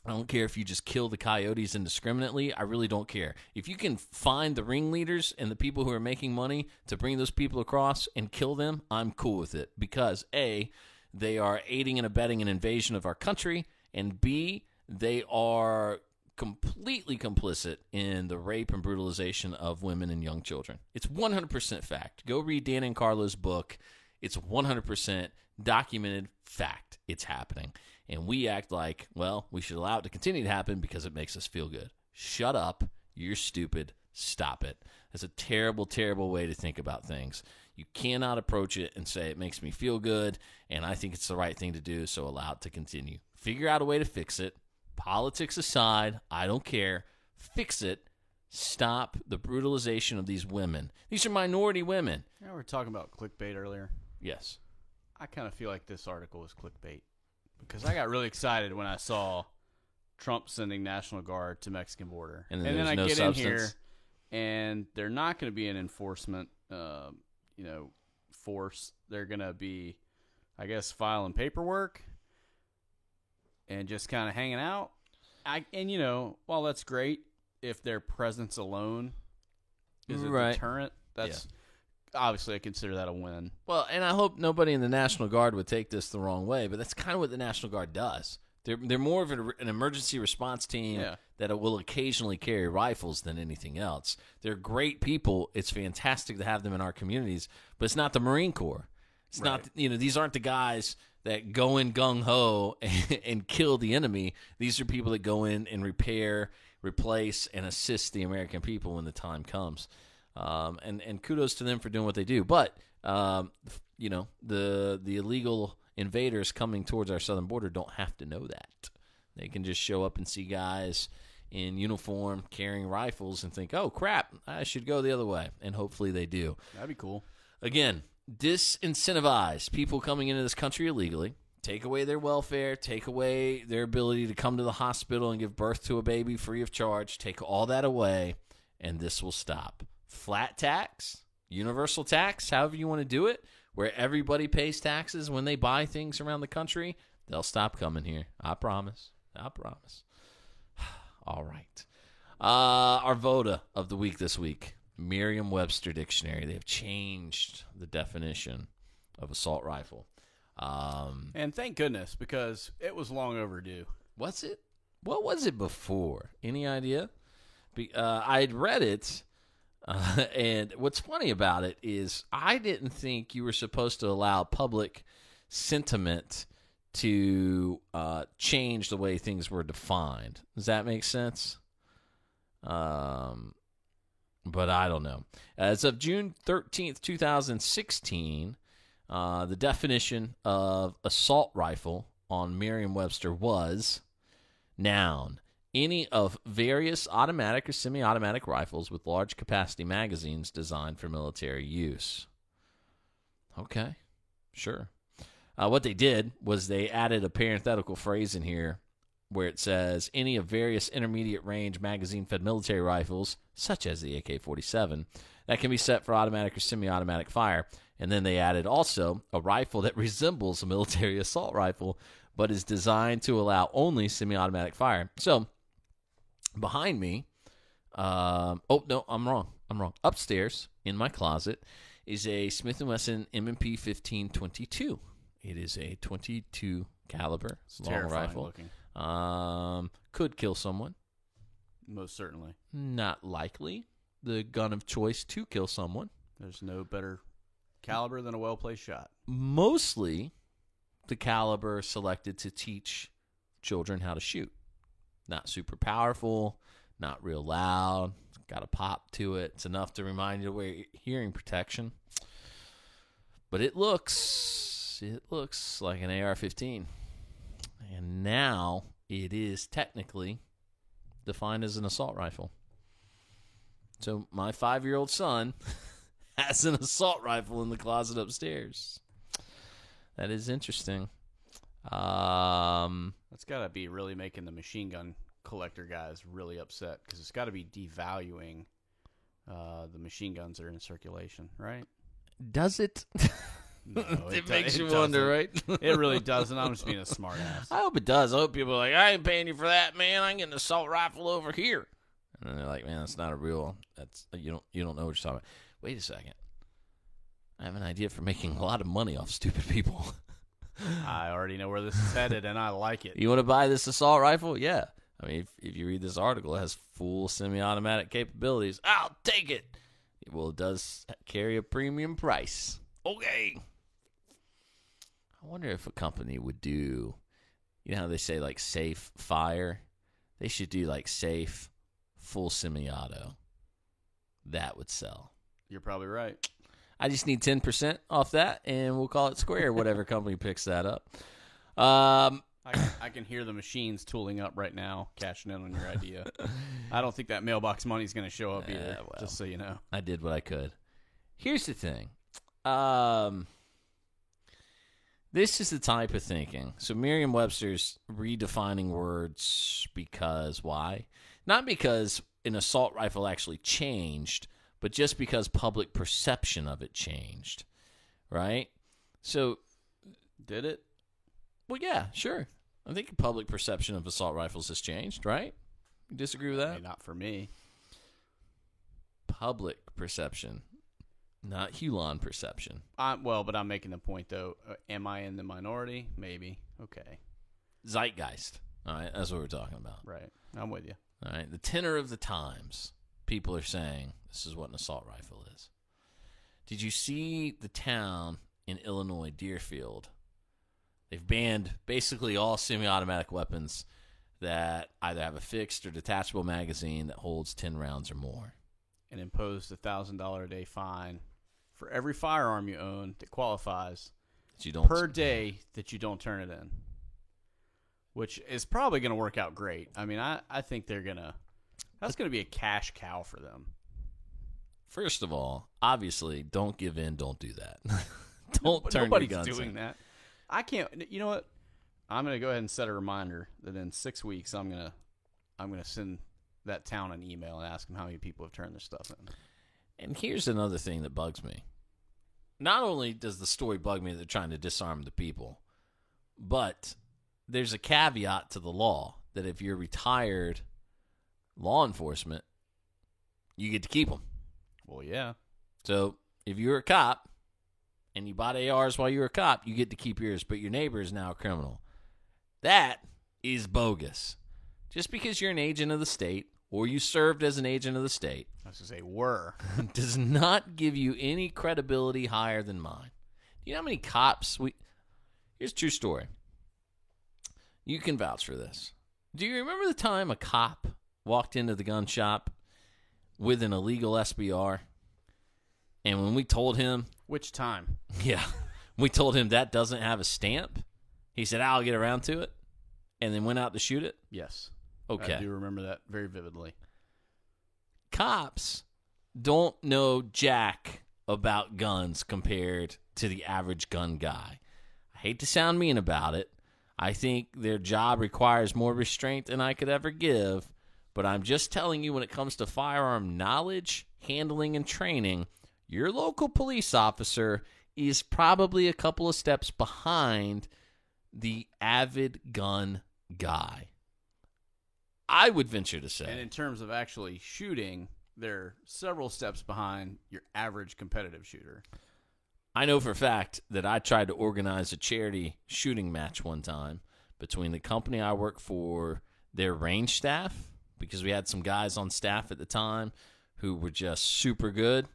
Speaker 2: I don't care if you just kill the coyotes indiscriminately. I really don't care. If you can find the ringleaders and the people who are making money to bring those people across and kill them, I'm cool with it. Because A, they are aiding and abetting an invasion of our country, and B, they are completely complicit in the rape and brutalization of women and young children. It's 100% fact. Go read Dan and Carla's book. It's 100% documented fact. It's happening. And we act like, well, we should allow it to continue to happen because it makes us feel good. Shut up. You're stupid. Stop it. That's a terrible, terrible way to think about things. You cannot approach it and say it makes me feel good, and I think it's the right thing to do, so allow it to continue. Figure out a way to fix it. Politics aside, I don't care. Fix it. Stop the brutalization of these women. These are minority women.
Speaker 3: You know, we were talking about clickbait earlier.
Speaker 2: Yes.
Speaker 3: I kind of feel like this article was clickbait because I got really excited when I saw Trump sending National Guard to Mexican border.
Speaker 2: And then
Speaker 3: I
Speaker 2: no
Speaker 3: get
Speaker 2: substance.
Speaker 3: in here, and they're not going to be an enforcement force. They're going to be, I guess, filing paperwork and just kind of hanging out. While that's great, if their presence alone is a deterrent, that's obviously I consider that a win.
Speaker 2: Well, and I hope nobody in the National Guard would take this the wrong way, but that's kind of what the National Guard does. They're more of an emergency response team that will occasionally carry rifles than anything else. They're great people. It's fantastic to have them in our communities, but it's not the Marine Corps. It's not, these aren't the guys that go in gung-ho and kill the enemy. These are people that go in and repair, replace, and assist the American people when the time comes. And kudos to them for doing what they do. But, the illegal invaders coming towards our southern border don't have to know that. They can just show up and see guys in uniform carrying rifles and think, oh, crap, I should go the other way. And hopefully they do.
Speaker 3: That'd be cool.
Speaker 2: Again, disincentivize people coming into this country illegally, take away their welfare, take away their ability to come to the hospital and give birth to a baby free of charge, take all that away, and this will stop. Flat tax, universal tax, however you want to do it, where everybody pays taxes when they buy things around the country, they'll stop coming here. I promise. All right. Our VOTA of the week this week. Merriam-Webster Dictionary. They've changed the definition of assault rifle.
Speaker 3: And thank goodness, because it was long overdue.
Speaker 2: Was it? What was it before? Any idea? I'd read it, and what's funny about it is I didn't think you were supposed to allow public sentiment to change the way things were defined. Does that make sense? But I don't know. As of June 13th, 2016, the definition of assault rifle on Merriam-Webster was, noun, any of various automatic or semi-automatic rifles with large capacity magazines designed for military use. Okay, sure. What they did was they added a parenthetical phrase in here where it says any of various intermediate range magazine-fed military rifles, such as the AK-47, that can be set for automatic or semi-automatic fire. And then they added also a rifle that resembles a military assault rifle, but is designed to allow only semi-automatic fire. So, behind me, I'm wrong. Upstairs in my closet is a Smith & Wesson M&P 1522. It is a 22 caliber long rifle.
Speaker 3: Looking.
Speaker 2: Could kill someone.
Speaker 3: Most certainly.
Speaker 2: Not likely the gun of choice to kill someone.
Speaker 3: There's no better caliber than a well-placed shot.
Speaker 2: Mostly the caliber selected to teach children how to shoot. Not super powerful, not real loud, got a pop to it. It's enough to remind you to wear hearing protection. But it looks like an AR-15. And now it is technically defined as an assault rifle. So my 5-year-old son has an assault rifle in the closet upstairs. That is interesting.
Speaker 3: That's got to be really making the machine gun collector guys really upset, because it's got to be devaluing the machine guns that are in circulation, right?
Speaker 2: Does it?
Speaker 3: No,
Speaker 2: it makes you wonder, right?
Speaker 3: It really doesn't. I'm just being a smart ass.
Speaker 2: I hope it does. I hope people are like, I ain't paying you for that, man. I'm getting an assault rifle over here. And then they're like, man, that's not a real. That's you don't know what you're talking about. Wait a second. I have an idea for making a lot of money off stupid people.
Speaker 3: I already know where this is headed, and I like it.
Speaker 2: You want to buy this assault rifle? Yeah. I mean, if you read this article, it has full semi-automatic capabilities. I'll take it. Well, it does carry a premium price. Okay. I wonder if a company would do, you know how they say, like, safe fire? They should do, like, safe full semi-auto. That would sell.
Speaker 3: You're probably right.
Speaker 2: I just need 10% off that, and we'll call it square, whatever company picks that up.
Speaker 3: I can hear the machines tooling up right now, cashing in on your idea. I don't think that mailbox money is going to show up either, just so you know.
Speaker 2: I did what I could. Here's the thing. This is the type of thinking. So Merriam-Webster's redefining words because why? Not because an assault rifle actually changed, but just because public perception of it changed, right? So,
Speaker 3: did it?
Speaker 2: Well, yeah, sure. I think public perception of assault rifles has changed, right? You disagree with that?
Speaker 3: I mean, not for me.
Speaker 2: Public perception, not Hulan perception.
Speaker 3: But I'm making the point, though. Am I in the minority? Maybe. Okay.
Speaker 2: zeitgeist. All right, that's what we're talking about.
Speaker 3: Right. I'm with you.
Speaker 2: All right, the tenor of the times. People are saying this is what an assault rifle is. Did you see the town in Illinois, Deerfield? They've banned basically all semi-automatic weapons that either have a fixed or detachable magazine that holds 10 rounds or more.
Speaker 3: And imposed a $1,000 a day fine for every firearm you own that qualifies
Speaker 2: That you don't
Speaker 3: per day that you don't turn it in. Which is probably going to work out great. I mean, I think that's going to be a cash cow for them.
Speaker 2: First of all, obviously, don't give in. Don't do that. Don't turn
Speaker 3: Nobody's
Speaker 2: your guns
Speaker 3: doing
Speaker 2: in.
Speaker 3: that. I can't. You know what? I'm going to go ahead and set a reminder that in 6 weeks I'm going to send that town an email and ask them how many people have turned their stuff in.
Speaker 2: And here's another thing that bugs me. Not only does the story bug me that they're trying to disarm the people, but there's a caveat to the law that if you're retired law enforcement, you get to keep them.
Speaker 3: Well, yeah.
Speaker 2: So if you're a cop and you bought ARs while you were a cop, you get to keep yours, but your neighbor is now a criminal. That is bogus. Just because you're an agent of the state or you served as an agent of the state
Speaker 3: I was going to say were.
Speaker 2: does not give you any credibility higher than mine. Do you know how many cops Here's a true story. You can vouch for this. Do you remember the time a cop walked into the gun shop with an illegal SBR? And when we told him...
Speaker 3: Which time?
Speaker 2: Yeah. We told him that doesn't have a stamp. He said, I'll get around to it. And then went out to shoot it.
Speaker 3: Yes.
Speaker 2: Okay.
Speaker 3: I do remember that very vividly.
Speaker 2: Cops don't know jack about guns compared to the average gun guy. I hate to sound mean about it. I think their job requires more restraint than I could ever give. But I'm just telling you, when it comes to firearm knowledge, handling, and training, your local police officer is probably a couple of steps behind the avid gun guy. I would venture to say.
Speaker 3: And in terms of actually shooting, they're several steps behind your average competitive shooter.
Speaker 2: I know for a fact that I tried to organize a charity shooting match one time between the company I work for, their range staff, because we had some guys on staff at the time who were just super good,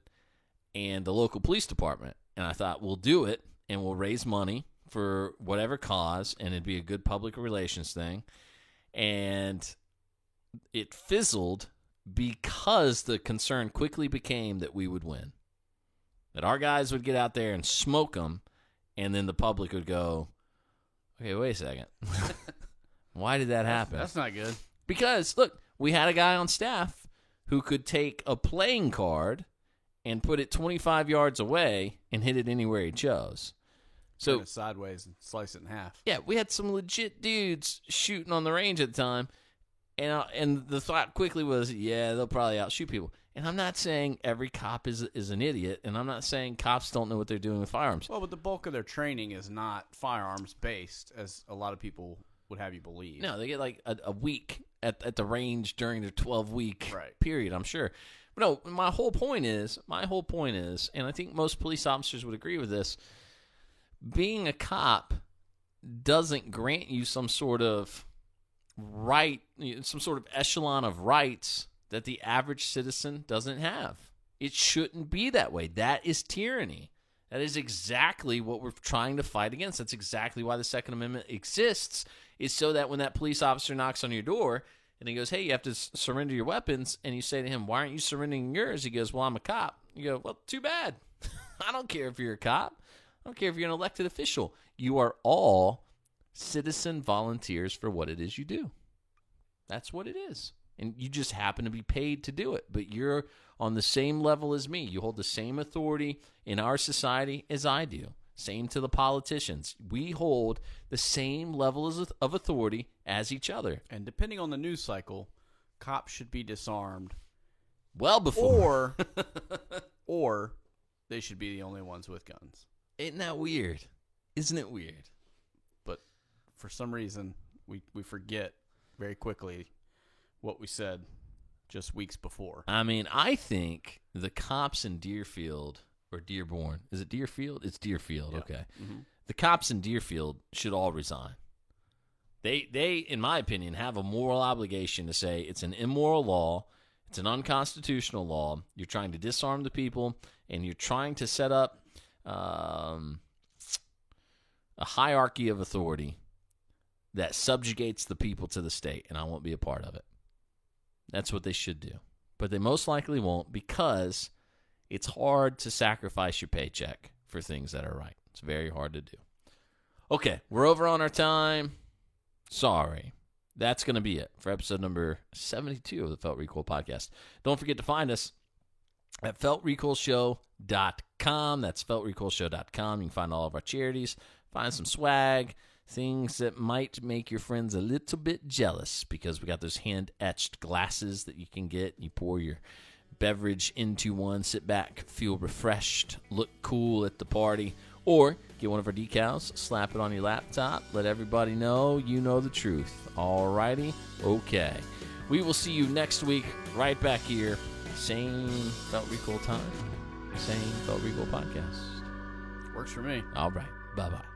Speaker 2: and the local police department. And I thought, we'll do it, and we'll raise money for whatever cause, and it'd be a good public relations thing. And it fizzled because the concern quickly became that we would win. That our guys would get out there and smoke them, and then the public would go, okay, wait a second. Why did that happen?
Speaker 3: That's not good.
Speaker 2: Because, look, we had a guy on staff who could take a playing card and put it 25 yards away and hit it anywhere he chose.
Speaker 3: Turn
Speaker 2: So,
Speaker 3: it sideways and slice it in half.
Speaker 2: yeah, we had some legit dudes shooting on the range at the time, and the thought quickly was, yeah, they'll probably outshoot people. And I'm not saying every cop is an idiot, and I'm not saying cops don't know what they're doing with firearms.
Speaker 3: Well, but the bulk of their training is not firearms based, as a lot of people would have you believe.
Speaker 2: No, they get like a week at the range during their 12-week
Speaker 3: Right.
Speaker 2: period, I'm sure. But no, my whole point is, and I think most police officers would agree with this, being a cop doesn't grant you some sort of right, some sort of echelon of rights that the average citizen doesn't have. It shouldn't be that way. That is tyranny. That is exactly what we're trying to fight against. That's exactly why the Second Amendment exists, is so that when that police officer knocks on your door and he goes, hey, you have to surrender your weapons, and you say to him, why aren't you surrendering yours? He goes, well, I'm a cop. You go, well, too bad. I don't care if you're a cop. I don't care if you're an elected official. You are all citizen volunteers for what it is you do. That's what it is. And you just happen to be paid to do it. But you're on the same level as me. You hold the same authority in our society as I do. Same to the politicians. We hold the same level of authority as each other.
Speaker 3: And depending on the news cycle, cops should be disarmed.
Speaker 2: Well before.
Speaker 3: Or they should be the only ones with guns.
Speaker 2: Isn't that weird? Isn't it weird?
Speaker 3: But for some reason, we forget very quickly what we said just weeks before.
Speaker 2: I mean, I think the cops in Deerfield or Dearborn, is it Deerfield? It's Deerfield,
Speaker 3: Yeah.
Speaker 2: okay.
Speaker 3: Mm-hmm.
Speaker 2: The cops in Deerfield should all resign. They, in my opinion, have a moral obligation to say it's an immoral law, it's an unconstitutional law, you're trying to disarm the people, and you're trying to set up a hierarchy of authority that subjugates the people to the state, and I won't be a part of it. That's what they should do. But they most likely won't, because it's hard to sacrifice your paycheck for things that are right. It's very hard to do. Okay, we're over on our time. Sorry. That's going to be it for episode number 72 of the Felt Recoil podcast. Don't forget to find us at feltrecoilshow.com. That's feltrecoilshow.com. You can find all of our charities, find some swag, things that might make your friends a little bit jealous, because we got those hand-etched glasses that you can get. You pour your beverage into one, sit back, feel refreshed, look cool at the party, or get one of our decals, slap it on your laptop, let everybody know you know the truth. Alrighty? Okay. We will see you next week right back here. Same Felt Recoil time, same Felt Recoil podcast.
Speaker 3: Works for me.
Speaker 2: All right. Bye-bye.